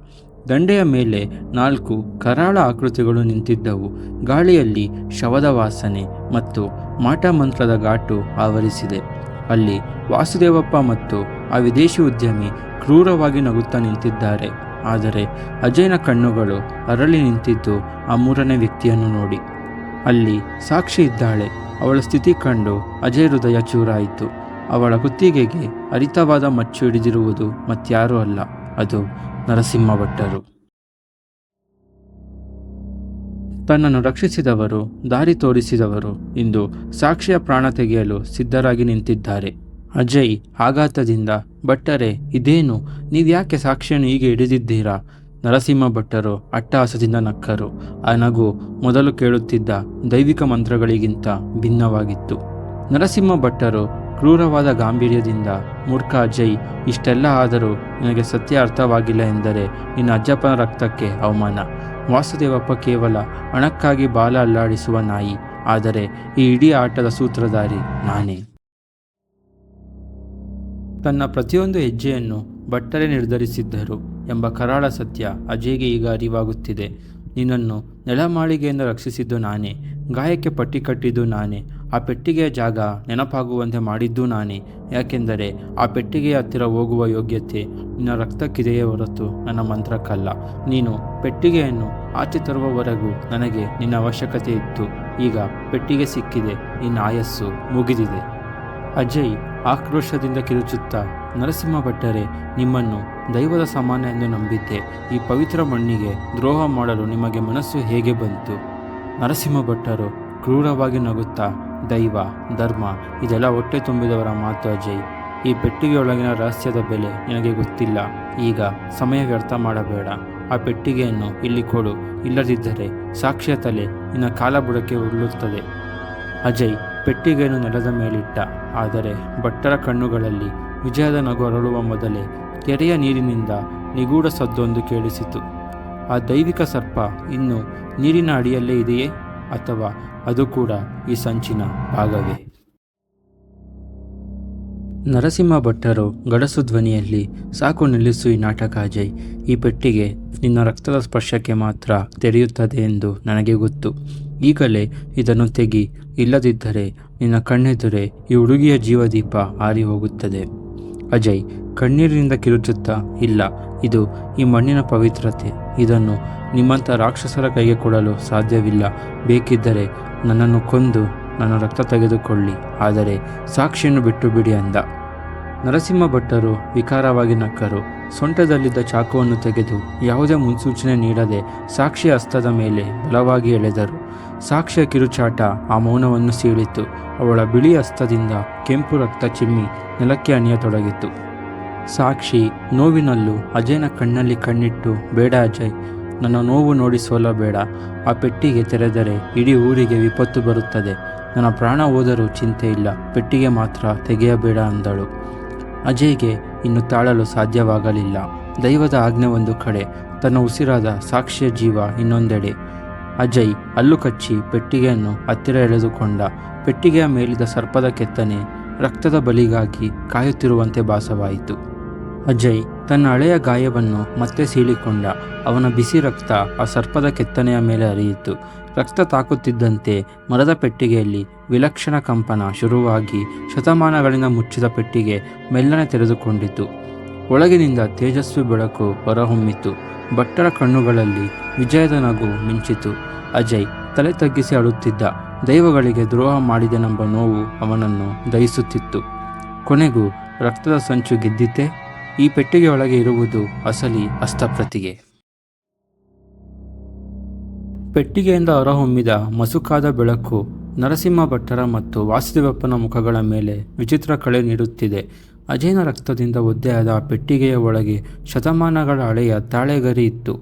ದಂಡೆಯ ಮೇಲೆ 4 ಕರಾಳ ಆಕೃತಿಗಳು ನಿಂತಿದ್ದವು. ಗಾಳಿಯಲ್ಲಿ ಶವದ ವಾಸನೆ ಮತ್ತು ಮಾಟ ಮಂತ್ರದ ಘಾಟು ಆವರಿಸಿದೆ. ಅಲ್ಲಿ ವಾಸುದೇವಪ್ಪ ಮತ್ತು ಆ ವಿದೇಶಿ ಉದ್ಯಮಿ ಕ್ರೂರವಾಗಿ ನಗುತ್ತಾ ನಿಂತಿದ್ದಾರೆ. ಆದರೆ ಅಜಯ್ನ ಕಣ್ಣುಗಳು ಅರಳಿ ನಿಂತಿದ್ದು ಆ 3ನೇ ವ್ಯಕ್ತಿಯನ್ನು ನೋಡಿ. ಅಲ್ಲಿ ಸಾಕ್ಷಿ ಇದ್ದಾಳೆ. ಅವಳ ಸ್ಥಿತಿ ಕಂಡು ಅಜಯ್ ಹೃದಯ ಚೂರಾಯಿತು. ಅವಳ ಕುತ್ತಿಗೆಗೆ ಹರಿತವಾದ ಮಚ್ಚು ಹಿಡಿದಿರುವುದು ಮತ್ಯಾರೂ ಅಲ್ಲ, ಅದು ನರಸಿಂಹ ಭಟ್ಟರು. ತನ್ನನ್ನು ರಕ್ಷಿಸಿದವರು, ದಾರಿ ತೋರಿಸಿದವರು ಇಂದು ಸಾಕ್ಷಿಯ ಪ್ರಾಣ ತೆಗೆಯಲು ಸಿದ್ಧರಾಗಿ ನಿಂತಿದ್ದಾರೆ. ಅಜಯ್ ಆಘಾತದಿಂದ, ಭಟ್ಟರೇ ಇದೇನು, ನೀವ್ಯಾಕೆ ಸಾಕ್ಷಿಯನ್ನು ಹೀಗೆ ಹಿಡಿದಿದ್ದೀರಾ? ನರಸಿಂಹ ಭಟ್ಟರು ಅಟ್ಟಹಾಸದಿಂದ ನಕ್ಕರು. ಆ ನಗು ಮೊದಲು ಕೇಳುತ್ತಿದ್ದ ದೈವಿಕ ಮಂತ್ರಗಳಿಗಿಂತ ಭಿನ್ನವಾಗಿತ್ತು. ನರಸಿಂಹ ಭಟ್ಟರು ಕ್ರೂರವಾದ ಗಾಂಭೀರ್ಯದಿಂದ, ಮೂರ್ಖ ಅಜಯ್, ಇಷ್ಟೆಲ್ಲ ಆದರೂ ನಿನಗೆ ಸತ್ಯ ಅರ್ಥವಾಗಿಲ್ಲ ಎಂದರೆ ನಿನ್ನ ಅಜ್ಜಪ್ಪನ ರಕ್ತಕ್ಕೆ ಅವಮಾನ. ವಾಸುದೇವಪ್ಪ ಕೇವಲ ಹಣಕ್ಕಾಗಿ ಬಾಲ ಅಲ್ಲಾಡಿಸುವ ನಾಯಿ, ಆದರೆ ಈ ಇಡೀ ಆಟದ ಸೂತ್ರಧಾರಿ ನಾನೇ. ತನ್ನ ಪ್ರತಿಯೊಂದು ಹೆಜ್ಜೆಯನ್ನು ಭಟ್ಟರೇ ನಿರ್ಧರಿಸಿದ್ದರು ಎಂಬ ಕರಾಳ ಸತ್ಯ ಅಜಯ್ಗೆ ಈಗ ಅರಿವಾಗುತ್ತಿದೆ. ನಿನ್ನನ್ನು ನೆಲಮಾಳಿಗೆಯಿಂದ ರಕ್ಷಿಸಿದ್ದು ನಾನೇ, ಗಾಯಕ್ಕೆ ಪಟ್ಟಿ ಕಟ್ಟಿದ್ದು ನಾನೇ, ಆ ಪೆಟ್ಟಿಗೆಯ ಜಾಗ ನೆನಪಾಗುವಂತೆ ಮಾಡಿದ್ದು ನಾನೇ. ಯಾಕೆಂದರೆ ಆ ಪೆಟ್ಟಿಗೆಯ ಹತ್ತಿರ ಹೋಗುವ ಯೋಗ್ಯತೆ ನಿನ್ನ ರಕ್ತಕ್ಕಿದೆಯೇ ಹೊರತು ನನ್ನ ಮಂತ್ರಕ್ಕಲ್ಲ. ನೀನು ಪೆಟ್ಟಿಗೆಯನ್ನು ಆಚೆ ತರುವವರೆಗೂ ನನಗೆ ನಿನ್ನ ಅವಶ್ಯಕತೆ ಇತ್ತು. ಈಗ ಪೆಟ್ಟಿಗೆ ಸಿಕ್ಕಿದೆ, ನಿನ್ನ ಆಯಸ್ಸು ಮುಗಿದಿದೆ. ಅಜಯ್ ಆಕ್ರೋಶದಿಂದ ಕಿರುಚುತ್ತಾ, ನರಸಿಂಹ ಭಟ್ಟರೇ, ನಿಮ್ಮನ್ನು ದೈವದ ಸಮಾನ ಎಂದು ನಂಬಿದ್ದೆ. ಈ ಪವಿತ್ರ ಮಣ್ಣಿಗೆ ದ್ರೋಹ ಮಾಡಲು ನಿಮಗೆ ಮನಸ್ಸು ಹೇಗೆ ಬಂತು? ನರಸಿಂಹ ಭಟ್ಟರು ಕ್ರೂರವಾಗಿ ನಗುತ್ತಾ, ದೈವ, ಧರ್ಮ ಇದೆಲ್ಲ ಹೊಟ್ಟೆ ತುಂಬಿದವರ ಮಾತು ಅಜಯ್. ಈ ಪೆಟ್ಟಿಗೆಯೊಳಗಿನ ರಹಸ್ಯದ ಬೆಲೆ ನಿನಗೆ ಗೊತ್ತಿಲ್ಲ. ಈಗ ಸಮಯ ವ್ಯರ್ಥ ಮಾಡಬೇಡ. ಆ ಪೆಟ್ಟಿಗೆಯನ್ನು ಇಲ್ಲಿ ಕೊಡು, ಇಲ್ಲದಿದ್ದರೆ ಸಾಕ್ಷಿಯ ತಲೆ ನಿನ್ನ ಕಾಲಬುಡಕ್ಕೆ ಉರುಳುತ್ತದೆ. ಅಜಯ್ ಪೆಟ್ಟಿಗೆಯನ್ನು ನೆಲದ ಮೇಲಿಟ್ಟ. ಆದರೆ ಭಟ್ಟರ ಕಣ್ಣುಗಳಲ್ಲಿ ವಿಜಯದ ನಗು ಅರಳುವ ಮೊದಲೇ ಕೆರೆಯ ನೀರಿನಿಂದ ನಿಗೂಢ ಸದ್ದೊಂದು ಕೇಳಿಸಿತು. ಆ ದೈವಿಕ ಸರ್ಪ ಇನ್ನು ನೀರಿನ ಅಡಿಯಲ್ಲೇ ಇದೆಯೇ, ಅಥವಾ ಅದು ಕೂಡ ಈ ಸಂಚಿನ ಭಾಗವೇ? ನರಸಿಂಹ ಭಟ್ಟರು ಗಡಸು ಧ್ವನಿಯಲ್ಲಿ, ಸಾಕು ನಿಲ್ಲಿಸು ಈ ನಾಟಕ ಅಜಯ್. ಈ ಪೆಟ್ಟಿಗೆ ನಿನ್ನ ರಕ್ತದ ಸ್ಪರ್ಶಕ್ಕೆ ಮಾತ್ರ ತೆರೆಯುತ್ತದೆ ಎಂದು ನನಗೆ ಗೊತ್ತು. ಈಗಲೇ ಇದನ್ನು ತೆಗಿ, ಇಲ್ಲದಿದ್ದರೆ ನಿನ್ನ ಕಣ್ಣೆದುರೇ ಈ ಹುಡುಗಿಯ ಜೀವದೀಪ ಆರಿ ಹೋಗುತ್ತದೆ. ಅಜಯ್ ಕಣ್ಣೀರಿನಿಂದ ಕಿರುಚುತ್ತಾ, ಇಲ್ಲ, ಇದು ಈ ಮಣ್ಣಿನ ಪವಿತ್ರತೆ. ಇದನ್ನು ನಿಮ್ಮಂಥ ರಾಕ್ಷಸರ ಕೈಗೆ ಕೊಡಲು ಸಾಧ್ಯವಿಲ್ಲ. ಬೇಕಿದ್ದರೆ ನನ್ನನ್ನು ಕೊಂದು ನನ್ನ ರಕ್ತ ತೆಗೆದುಕೊಳ್ಳಿ, ಆದರೆ ಸಾಕ್ಷಿಯನ್ನು ಬಿಟ್ಟು ಬಿಡಿ ಅಂದ. ನರಸಿಂಹ ಭಟ್ಟರು ವಿಕಾರವಾಗಿ ನಕ್ಕರು. ಸೊಂಟದಲ್ಲಿದ್ದ ಚಾಕುವನ್ನು ತೆಗೆದು ಯಾವುದೇ ಮುನ್ಸೂಚನೆ ನೀಡದೆ ಸಾಕ್ಷಿಯ ಹಸ್ತದ ಮೇಲೆ ಬಲವಾಗಿ ಎಳೆದರು. ಸಾಕ್ಷಿಯ ಕಿರುಚಾಟ ಆ ಮೌನವನ್ನು ಸೀಳಿತು. ಅವಳ ಬಿಳಿ ಹಸ್ತದಿಂದ ಕೆಂಪು ರಕ್ತ ಚಿಮ್ಮಿ ನೆಲಕ್ಕೆ ಅಣಿಯತೊಡಗಿತು. ಸಾಕ್ಷಿ ನೋವಿನಲ್ಲೂ ಅಜಯ್ನ ಕಣ್ಣಲ್ಲಿ ಕಣ್ಣಿಟ್ಟು, ಬೇಡ ಅಜಯ್, ನನ್ನ ನೋವು ನೋಡಿ ಸೋಲಬೇಡ. ಆ ಪೆಟ್ಟಿಗೆ ತೆರೆದರೆ ಇಡೀ ಊರಿಗೆ ವಿಪತ್ತು ಬರುತ್ತದೆ. ನನ್ನ ಪ್ರಾಣ ಹೋದರೂ ಚಿಂತೆ ಇಲ್ಲ, ಪೆಟ್ಟಿಗೆ ಮಾತ್ರ ತೆಗೆಯಬೇಡ ಅಂದಳು. ಅಜಯ್ಗೆ ಇನ್ನು ತಾಳಲು ಸಾಧ್ಯವಾಗಲಿಲ್ಲ. ದೈವದ ಆಜ್ಞೆ ಒಂದು ಕಡೆ, ತನ್ನ ಉಸಿರಾದ ಸಾಕ್ಷಿಯ ಜೀವ ಇನ್ನೊಂದೆಡೆ. ಅಜಯ್ ಹಲ್ಲು ಕಚ್ಚಿ ಪೆಟ್ಟಿಗೆಯನ್ನು ಹತ್ತಿರ ಎಳೆದುಕೊಂಡ. ಪೆಟ್ಟಿಗೆಯ ಮೇಲಿದ್ದ ಸರ್ಪದ ಕೆತ್ತನೆ ರಕ್ತದ ಬಲಿಗಾಗಿ ಕಾಯುತ್ತಿರುವಂತೆ ಭಾಸವಾಯಿತು. ಅಜಯ್ ತನ್ನ ಹಳೆಯ ಗಾಯವನ್ನು ಮತ್ತೆ ಸೀಳಿಕೊಂಡ. ಅವನ ಬಿಸಿ ರಕ್ತ ಆ ಸರ್ಪದ ಕೆತ್ತನೆಯ ಮೇಲೆ ಹರಿಯಿತು. ರಕ್ತ ತಾಕುತ್ತಿದ್ದಂತೆ ಮರದ ಪೆಟ್ಟಿಗೆಯಲ್ಲಿ ವಿಲಕ್ಷಣ ಕಂಪನ ಶುರುವಾಗಿ ಶತಮಾನಗಳಿಂದ ಮುಚ್ಚಿದ ಪೆಟ್ಟಿಗೆ ಮೆಲ್ಲನೆ ತೆರೆದುಕೊಂಡಿತು. ಒಳಗಿನಿಂದ ತೇಜಸ್ವಿ ಬೆಳಕು ಹೊರಹೊಮ್ಮಿತು. ಭಟ್ಟರ ಕಣ್ಣುಗಳಲ್ಲಿ ವಿಜಯದ ನಗು ಮಿಂಚಿತು. ಅಜಯ್ ತಲೆ ತಗ್ಗಿಸಿ ಅಳುತ್ತಿದ್ದ. ದೈವಗಳಿಗೆ ದ್ರೋಹ ಮಾಡಿದೆನೆಂಬ ನೋವು ಅವನನ್ನು ದಹಿಸುತ್ತಿತ್ತು. ಕೊನೆಗೂ ರಕ್ತದ ಸಂಚು ಗೆದ್ದಿತೆ? ಈ ಪೆಟ್ಟಿಗೆಯೊಳಗೆ ಇರುವುದು ಅಸಲಿ ಹಸ್ತಪ್ರತಿಗೆ. ಪೆಟ್ಟಿಗೆಯಿಂದ ಹೊರಹೊಮ್ಮಿದ ಮಸುಕಾದ ಬೆಳಕು ನರಸಿಂಹ ಭಟ್ಟರ ಮತ್ತು ವಾಸುದೇವಪ್ಪನ ಮುಖಗಳ ಮೇಲೆ ವಿಚಿತ್ರ ಕಳೆ ನೀಡುತ್ತಿದೆ. ಅಜಯನ ರಕ್ತದಿಂದ ಒದ್ದೆಯಾದ ಆ ಪೆಟ್ಟಿಗೆಯ ಒಳಗೆ ಶತಮಾನಗಳ ಹಳೆಯ ತಾಳೆಗರಿ ಇತ್ತು.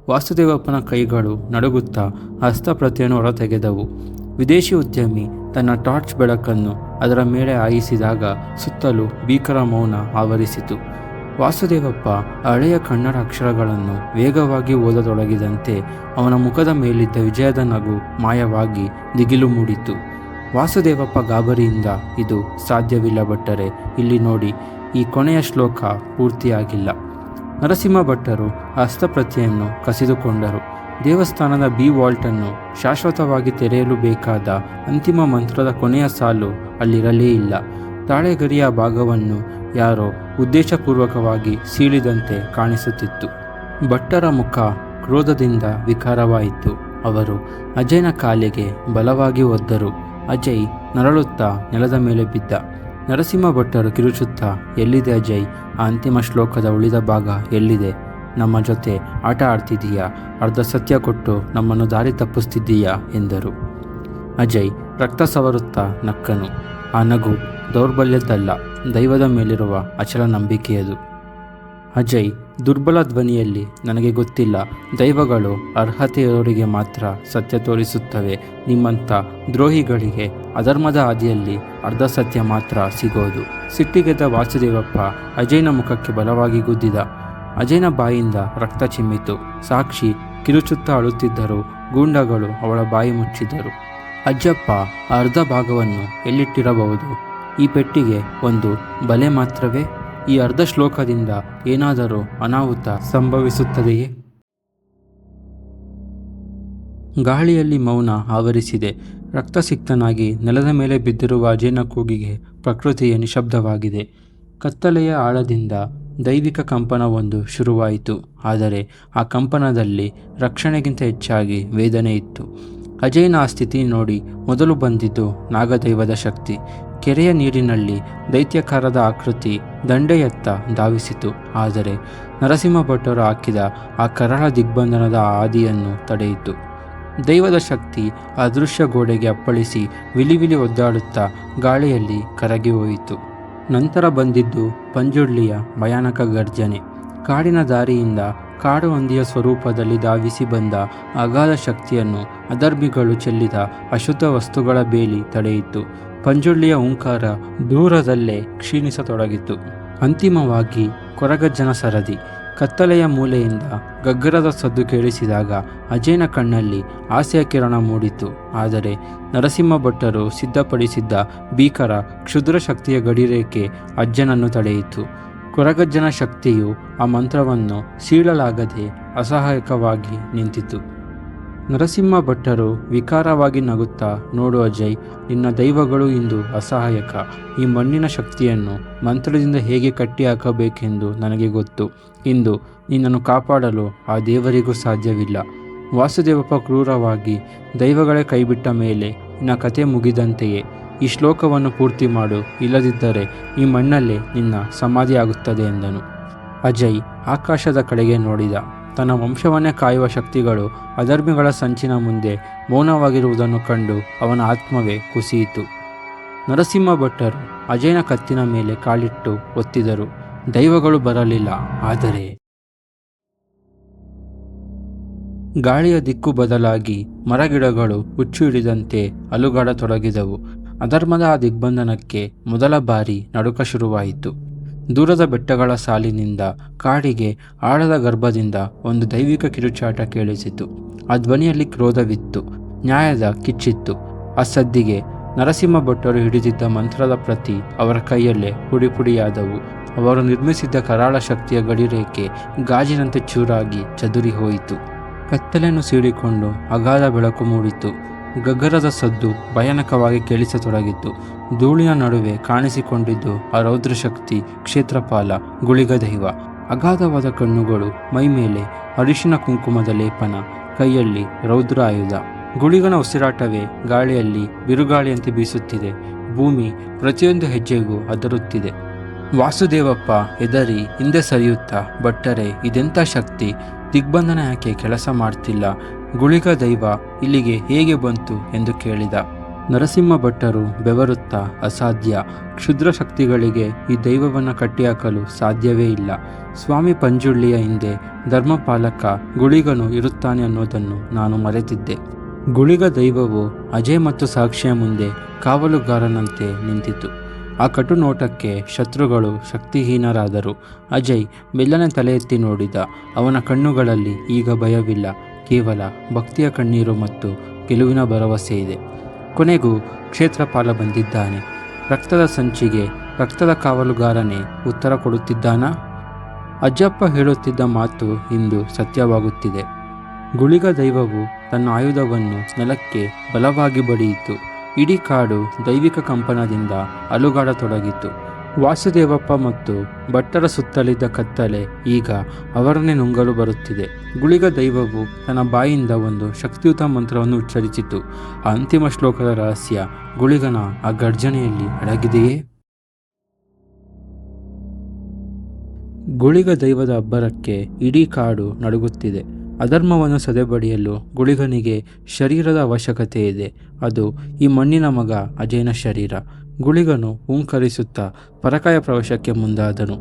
ವಾಸುದೇವಪ್ಪನ ಕೈಗಳು ನಡುಗುತ್ತಾ ಹಸ್ತಪ್ರತಿಯನ್ನು ಹೊರತೆಗೆದವು. ವಿದೇಶಿ ಉದ್ಯಮಿ ತನ್ನ ಟಾರ್ಚ್ ಬೆಳಕನ್ನು ಅದರ ಮೇಲೆ ಹಾಯಿಸಿದಾಗ ಸುತ್ತಲೂ ಭೀಕರ ಮೌನ ಆವರಿಸಿತು. ವಾಸುದೇವಪ್ಪ ಹಳೆಯ ಕನ್ನಡ ಅಕ್ಷರಗಳನ್ನು ವೇಗವಾಗಿ ಓದತೊಡಗಿದಂತೆ ಅವನ ಮುಖದ ಮೇಲಿದ್ದ ವಿಜಯದ ನಗು ಮಾಯವಾಗಿ ದಿಗಿಲು ಮೂಡಿತು. ವಾಸುದೇವಪ್ಪ ಗಾಬರಿಯಿಂದ, ಇದು ಸಾಧ್ಯವಿಲ್ಲ ಭಟ್ಟರೆ, ಇಲ್ಲಿ ನೋಡಿ, ಈ ಕೊನೆಯ ಶ್ಲೋಕ ಪೂರ್ತಿಯಾಗಿಲ್ಲ. ನರಸಿಂಹ ಭಟ್ಟರು ಹಸ್ತಪ್ರತಿಯನ್ನು ಕಸಿದುಕೊಂಡರು. ದೇವಸ್ಥಾನದ ಬಿ ವಾಲ್ಟನ್ನು ಶಾಶ್ವತವಾಗಿ ತೆರೆಯಲು ಬೇಕಾದ ಅಂತಿಮ ಮಂತ್ರದ ಕೊನೆಯ ಸಾಲು ಅಲ್ಲಿರಲೇ ಇಲ್ಲ. ತಾಳೆಗರಿಯ ಭಾಗವನ್ನು ಯಾರೋ ಉದ್ದೇಶಪೂರ್ವಕವಾಗಿ ಸೀಳಿದಂತೆ ಕಾಣಿಸುತ್ತಿತ್ತು. ಭಟ್ಟರ ಮುಖ ಕ್ರೋಧದಿಂದ ವಿಕಾರವಾಯಿತು. ಅವರು ಅಜಯ್ನ ಕಾಲಿಗೆ ಬಲವಾಗಿ ಒದ್ದರು. ಅಜಯ್ ನರಳುತ್ತಾ ನೆಲದ ಮೇಲೆ ಬಿದ್ದ. ನರಸಿಂಹ ಭಟ್ಟರು ಕಿರುಚುತ್ತಾ, ಎಲ್ಲಿದೆ ಅಜಯ್? ಆ ಅಂತಿಮ ಶ್ಲೋಕದ ಉಳಿದ ಭಾಗ ಎಲ್ಲಿದೆ? ನಮ್ಮ ಜೊತೆ ಆಟ ಆಡ್ತಿದ್ದೀಯಾ? ಅರ್ಧ ಸತ್ಯ ಕೊಟ್ಟು ನಮ್ಮನ್ನು ದಾರಿ ತಪ್ಪಿಸ್ತಿದ್ದೀಯಾ ಎಂದರು. ಅಜಯ್ ರಕ್ತ ಸವರುತ್ತಾ ನಕ್ಕನು. ಆ ನಗು ದೌರ್ಬಲ್ಯದ್ದಲ್ಲ, ದೈವದ ಮೇಲಿರುವ ಅಚಲ ನಂಬಿಕೆಯದು. ಅಜಯ್ ದುರ್ಬಲ ಧ್ವನಿಯಲ್ಲಿ, ನನಗೆ ಗೊತ್ತಿಲ್ಲ, ದೈವಗಳು ಅರ್ಹತೆ ಇರೋರಿಗೆ ಮಾತ್ರ ಸತ್ಯ ತೋರಿಸುತ್ತವೆ. ನಿಮ್ಮಂಥ ದ್ರೋಹಿಗಳಿಗೆ ಅಧರ್ಮದ ಹಾದಿಯಲ್ಲಿ ಅರ್ಧ ಸತ್ಯ ಮಾತ್ರ ಸಿಗೋದು. ಸಿಟ್ಟಿಗೆದ್ದ ವಾಸುದೇವಪ್ಪ ಅಜಯ್ನ ಮುಖಕ್ಕೆ ಬಲವಾಗಿ ಗುದ್ದಿದ. ಅಜಯ್ನ ಬಾಯಿಂದ ರಕ್ತ ಚಿಮ್ಮಿತು. ಸಾಕ್ಷಿ ಕಿರುಚುತ್ತಾ ಅಳುತ್ತಿದ್ದರು. ಗೂಂಡಗಳು ಅವಳ ಬಾಯಿ ಮುಚ್ಚಿದರು. ಅಜ್ಜಪ್ಪ ಆ ಅರ್ಧ ಭಾಗವನ್ನು ಎಲ್ಲಿಟ್ಟಿರಬಹುದು? ಈ ಪೆಟ್ಟಿಗೆ ಒಂದು ಬಲೆ ಮಾತ್ರವೇ? ಈ ಅರ್ಧ ಶ್ಲೋಕದಿಂದ ಏನಾದರೂ ಅನಾಹುತ ಸಂಭವಿಸುತ್ತದೆಯೇ? ಗಾಳಿಯಲ್ಲಿ ಮೌನ ಆವರಿಸಿದೆ. ರಕ್ತಸಿಕ್ತನಾಗಿ ನೆಲದ ಮೇಲೆ ಬಿದ್ದಿರುವ ಅಜಯ್ನ ಕೂಗಿಗೆ ಪ್ರಕೃತಿಯ ನಿಶಬ್ದವಾಗಿದೆ. ಕತ್ತಲೆಯ ಆಳದಿಂದ ದೈವಿಕ ಕಂಪನವೊಂದು ಶುರುವಾಯಿತು. ಆದರೆ ಆ ಕಂಪನದಲ್ಲಿ ರಕ್ಷಣೆಗಿಂತ ಹೆಚ್ಚಾಗಿ ವೇದನೆ ಇತ್ತು. ಅಜಯ್ನ ಆ ಸ್ಥಿತಿ ನೋಡಿ ಮೊದಲು ಬಂದಿದ್ದು ನಾಗದೈವದ ಶಕ್ತಿ. ಕೆರೆಯ ನೀರಿನಲ್ಲಿ ದೈತ್ಯಕಾರದ ಆಕೃತಿ ದಂಡೆಯತ್ತ ಧಾವಿಸಿತು. ಆದರೆ ನರಸಿಂಹ ಭಟ್ಟರು ಹಾಕಿದ ಆ ಕರಾಳ ದಿಗ್ಬಂಧನದ ಹಾದಿಯನ್ನು ತಡೆಯಿತು. ದೈವದ ಶಕ್ತಿ ಆ ದೃಶ್ಯ ಗೋಡೆಗೆ ಅಪ್ಪಳಿಸಿ ವಿಲಿವಿಲಿ ಒದ್ದಾಡುತ್ತಾ ಗಾಳಿಯಲ್ಲಿ ಕರಗಿ ಹೋಯಿತು. ನಂತರ ಬಂದಿದ್ದು ಪಂಜುರ್ಲಿಯ ಭಯಾನಕ ಗರ್ಜನೆ. ಕಾಡಿನ ದಾರಿಯಿಂದ ಕಾಡು ಹಂದಿಯ ಸ್ವರೂಪದಲ್ಲಿ ಧಾವಿಸಿ ಬಂದ ಅಗಾಧ ಶಕ್ತಿಯನ್ನು ಅಧರ್ಮಿಗಳು ಚೆಲ್ಲಿದ ಅಶುದ್ಧ ವಸ್ತುಗಳ ಬೇಲಿ ತಡೆಯಿತು. ಪಂಜುರ್ಲಿಯ ಹುಂಕಾರ ದೂರದಲ್ಲೇ ಕ್ಷೀಣಿಸತೊಡಗಿತು. ಅಂತಿಮವಾಗಿ ಕೊರಗಜ್ಜನ ಸರದಿ. ಕತ್ತಲೆಯ ಮೂಲೆಯಿಂದ ಗಗ್ಗರದ ಸದ್ದು ಕೇಳಿಸಿದಾಗ ಅಜಯ್ನ ಕಣ್ಣಲ್ಲಿ ಆಸೆಯ ಕಿರಣ ಮೂಡಿತು. ಆದರೆ ನರಸಿಂಹ ಭಟ್ಟರು ಸಿದ್ಧಪಡಿಸಿದ್ದ ಭೀಕರ ಕ್ಷುದ್ರ ಶಕ್ತಿಯ ಗಡಿರೇಖೆ ಅಜ್ಜನನ್ನು ತಡೆಯಿತು. ಕೊರಗಜ್ಜನ ಶಕ್ತಿಯು ಆ ಮಂತ್ರವನ್ನು ಸೀಳಲಾಗದೆ ಅಸಹಾಯಕವಾಗಿ ನಿಂತಿತು. ನರಸಿಂಹ ಭಟ್ಟರು ವಿಕಾರವಾಗಿ ನಗುತ್ತಾ, ನೋಡು ಅಜಯ್, ನಿನ್ನ ದೈವಗಳು ಇಂದು ಅಸಹಾಯಕ. ಈ ಮಣ್ಣಿನ ಶಕ್ತಿಯನ್ನು ಮಂತ್ರದಿಂದ ಹೇಗೆ ಕಟ್ಟಿ ಹಾಕಬೇಕೆಂದು ನನಗೆ ಗೊತ್ತು. ಇಂದು ನಿನ್ನನ್ನು ಕಾಪಾಡಲು ಆ ದೇವರಿಗೂ ಸಾಧ್ಯವಿಲ್ಲ. ವಾಸುದೇವಪ್ಪ ಕ್ರೂರವಾಗಿ, ದೈವಗಳೇ ಕೈಬಿಟ್ಟ ಮೇಲೆ ನಿನ್ನ ಕತೆ ಮುಗಿದಂತೆಯೇ. ಈ ಶ್ಲೋಕವನ್ನು ಪೂರ್ತಿ ಮಾಡು, ಇಲ್ಲದಿದ್ದರೆ ಈ ಮಣ್ಣಲ್ಲೇ ನಿನ್ನ ಸಮಾಧಿಯಾಗುತ್ತದೆ ಎಂದನು. ಅಜಯ್ ಆಕಾಶದ ಕಡೆಗೆ ನೋಡಿದ. ತನ್ನ ವಂಶವನ್ನೇ ಕಾಯುವ ಶಕ್ತಿಗಳು ಅಧರ್ಮಿಗಳ ಸಂಚಿನ ಮುಂದೆ ಮೌನವಾಗಿರುವುದನ್ನು ಕಂಡು ಅವನ ಆತ್ಮವೇ ಕುಸಿಯಿತು. ನರಸಿಂಹ ಭಟ್ಟರು ಅಜಯ್ನ ಕತ್ತಿನ ಮೇಲೆ ಕಾಲಿಟ್ಟು ಒತ್ತಿದರು. ದೈವಗಳು ಬರಲಿಲ್ಲ, ಆದರೆ ಗಾಳಿಯ ದಿಕ್ಕು ಬದಲಾಗಿ ಮರಗಿಡಗಳು ಹುಚ್ಚು ಹಿಡಿದಂತೆ ಅಲುಗಾಡತೊಡಗಿದವು. ಅಧರ್ಮದ ಆ ದಿಗ್ಬಂಧನಕ್ಕೆ ಮೊದಲ ಬಾರಿ ನಡುಕ ಶುರುವಾಯಿತು. ದೂರದ ಬೆಟ್ಟಗಳ ಸಾಲಿನಿಂದ ಕಾಡಿಗೆ ಆಳದ ಗರ್ಭದಿಂದ ಒಂದು ದೈವಿಕ ಕಿರುಚಾಟ ಕೇಳಿಸಿತು. ಆ ಧ್ವನಿಯಲ್ಲಿ ಕ್ರೋಧವಿತ್ತು, ನ್ಯಾಯದ ಕಿಚ್ಚಿತ್ತು. ಆ ಸದ್ದಿಗೆ ನರಸಿಂಹ ಭಟ್ಟರು ಹಿಡಿದಿದ್ದ ಮಂತ್ರದ ಪ್ರತಿ ಅವರ ಕೈಯಲ್ಲೇ ಪುಡಿಪುಡಿಯಾದವು. ಅವರು ನಿರ್ಮಿಸಿದ್ದ ಕರಾಳ ಶಕ್ತಿಯ ಗಡಿರೇಖೆ ಗಾಜಿನಂತೆ ಚೂರಾಗಿ ಚದುರಿ ಹೋಯಿತು. ಕತ್ತಲೆಯನ್ನು ಸೀಳಿಕೊಂಡು ಅಗಾಧ ಬೆಳಕು ಮೂಡಿತು. ಗಗ್ಗರದ ಸದ್ದು ಭಯಾನಕವಾಗಿ ಕೇಳಿಸತೊಡಗಿತು. ಧೂಳಿನ ನಡುವೆ ಕಾಣಿಸಿಕೊಂಡಿದ್ದು ಆ ರೌದ್ರ ಶಕ್ತಿ ಕ್ಷೇತ್ರಪಾಲ, ಗುಳಿಗ ದೈವ. ಅಗಾಧವಾದ ಕಣ್ಣುಗಳು, ಮೈಮೇಲೆ ಅರಿಶಿನ ಕುಂಕುಮದ ಲೇಪನ, ಕೈಯಲ್ಲಿ ರೌದ್ರ ಆಯುಧ. ಗುಳಿಗನ ಉಸಿರಾಟವೇ ಗಾಳಿಯಲ್ಲಿ ಬಿರುಗಾಳಿಯಂತೆ ಬೀಸುತ್ತಿದೆ. ಭೂಮಿ ಪ್ರತಿಯೊಂದು ಹೆಜ್ಜೆಗೂ ಅದರುತ್ತಿದೆ. ವಾಸುದೇವಪ್ಪ ಹೆದರಿ ಹಿಂದೆ ಸರಿಯುತ್ತಾ, ಭಟ್ಟರೆ ಇದೆಂಥ ಶಕ್ತಿ, ದಿಗ್ಬಂಧನ ಯಾಕೆ ಕೆಲಸ ಮಾಡ್ತಿಲ್ಲ, ಗುಳಿಗ ದೈವ ಇಲ್ಲಿಗೆ ಹೇಗೆ ಬಂತು ಎಂದು ಕೇಳಿದ. ನರಸಿಂಹ ಭಟ್ಟರು ಬೆವರುತ್ತಾ, ಅಸಾಧ್ಯ, ಕ್ಷುದ್ರ ಶಕ್ತಿಗಳಿಗೆ ಈ ದೈವವನ್ನು ಕಟ್ಟಿಹಾಕಲು ಸಾಧ್ಯವೇ ಇಲ್ಲ. ಸ್ವಾಮಿ ಪಂಜುರ್ಲಿಯ ಹಿಂದೆ ಧರ್ಮಪಾಲಕ ಗುಳಿಗನು ಇರುತ್ತಾನೆ ಅನ್ನೋದನ್ನು ನಾನು ಮರೆತಿದ್ದೆ. ಗುಳಿಗ ದೈವವು ಅಜಯ್ ಮತ್ತು ಸಾಕ್ಷಿಯ ಮುಂದೆ ಕಾವಲುಗಾರನಂತೆ ನಿಂತಿತು. ಆ ಕಟು ನೋಟಕ್ಕೆ ಶತ್ರುಗಳು ಶಕ್ತಿಹೀನರಾದರು. ಅಜಯ್ ಮೆಲ್ಲನೆ ತಲೆ ಎತ್ತಿ ನೋಡಿದ. ಅವನ ಕಣ್ಣುಗಳಲ್ಲಿ ಈಗ ಭಯವಿಲ್ಲ, ಕೇವಲ ಭಕ್ತಿಯ ಕಣ್ಣೀರು ಮತ್ತು ಗೆಲುವಿನ ಭರವಸೆ ಇದೆ. ಕೊನೆಗೂ ಕ್ಷೇತ್ರಪಾಲ ಬಂದಿದ್ದಾನೆ. ರಕ್ತದ ಸಂಚಿಗೆ ರಕ್ತದ ಕಾವಲುಗಾರನೇ ಉತ್ತರ ಕೊಡುತ್ತಿದ್ದಾನಾ? ಅಜ್ಜಪ್ಪ ಹೇಳುತ್ತಿದ್ದ ಮಾತು ಇಂದು ಸತ್ಯವಾಗುತ್ತಿದೆ. ಗುಳಿಗ ದೈವವು ತನ್ನ ಆಯುಧವನ್ನು ನೆಲಕ್ಕೆ ಬಲವಾಗಿ ಬಡಿಯಿತು. ಇಡೀ ಕಾಡು ದೈವಿಕ ಕಂಪನದಿಂದ ಅಲುಗಾಡತೊಡಗಿತು. ವಾಸುದೇವಪ್ಪ ಮತ್ತು ಭಟ್ಟರ ಸುತ್ತಲಿದ್ದ ಕತ್ತಲೆ ಈಗ ಅವರನ್ನೇ ನುಂಗಲು ಬರುತ್ತಿದೆ. ಗುಳಿಗ ದೈವವು ತನ್ನ ಬಾಯಿಂದ ಒಂದು ಶಕ್ತಿಯುತ ಮಂತ್ರವನ್ನು ಉಚ್ಚರಿಸಿತು. ಆ ಅಂತಿಮ ಶ್ಲೋಕದ ರಹಸ್ಯ ಗುಳಿಗನ ಆ ಗರ್ಜನೆಯಲ್ಲಿ ಅಡಗಿದೆಯೇ? ಗುಳಿಗ ದೈವದ ಅಬ್ಬರಕ್ಕೆ ಇಡೀ ಕಾಡು ನಡುಗುತ್ತಿದೆ. ಅಧರ್ಮವನ್ನು ಸದೆಬಡಿಯಲು ಗುಳಿಗನಿಗೆ ಶರೀರದ ಅವಶ್ಯಕತೆ ಇದೆ. ಅದು ಈ ಮಣ್ಣಿನ ಮಗ ಅಜಯನ ಶರೀರ. ಗುಳಿಗನು ಹೂಂಕರಿಸುತ್ತಾ ಪರಕಾಯ ಪ್ರವೇಶಕ್ಕೆ ಮುಂದಾದನು.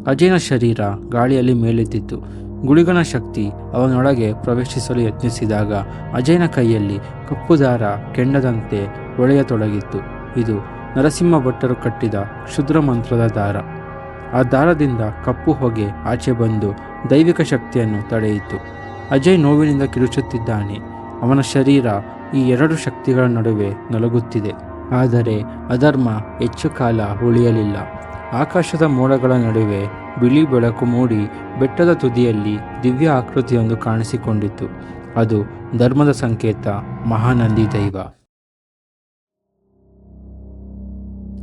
ಅಜಯನ ಶರೀರ ಗಾಳಿಯಲ್ಲಿ ಮೇಲೆದ್ದಿತು. ಗುಳಿಗನ ಶಕ್ತಿ ಅವನೊಳಗೆ ಪ್ರವೇಶಿಸಲು ಯತ್ನಿಸಿದಾಗ ಅಜಯನ ಕೈಯಲ್ಲಿ ಕಪ್ಪು ದಾರ ಕೆಂಡದಂತೆ ಹೊಳೆಯತೊಡಗಿತ್ತು. ಇದು ನರಸಿಂಹ ಭಟ್ಟರು ಕಟ್ಟಿದ ಕ್ಷುದ್ರ ಮಂತ್ರದ ದಾರ. ಆ ದಾರದಿಂದ ಕಪ್ಪು ಹೊಗೆ ಆಚೆ ಬಂದು ದೈವಿಕ ಶಕ್ತಿಯನ್ನು ತಡೆಯಿತು. ಅಜಯ್ ನೋವಿನಿಂದ ಕಿರುಚುತ್ತಿದ್ದಾನೆ. ಅವನ ಶರೀರ ಈ ಎರಡು ಶಕ್ತಿಗಳ ನಡುವೆ ನಲುಗುತ್ತಿದೆ. ಆದರೆ ಅಧರ್ಮ ಹೆಚ್ಚು ಕಾಲ ಉಳಿಯಲಿಲ್ಲ. ಆಕಾಶದ ಮೋಡಗಳ ನಡುವೆ ಬಿಳಿ ಬೆಳಕು ಮೂಡಿ ಬೆಟ್ಟದ ತುದಿಯಲ್ಲಿ ದಿವ್ಯ ಆಕೃತಿಯೊಂದು ಕಾಣಿಸಿಕೊಂಡಿತು. ಅದು ಧರ್ಮದ ಸಂಕೇತ, ಮಹಾನಂದಿ ದೈವ.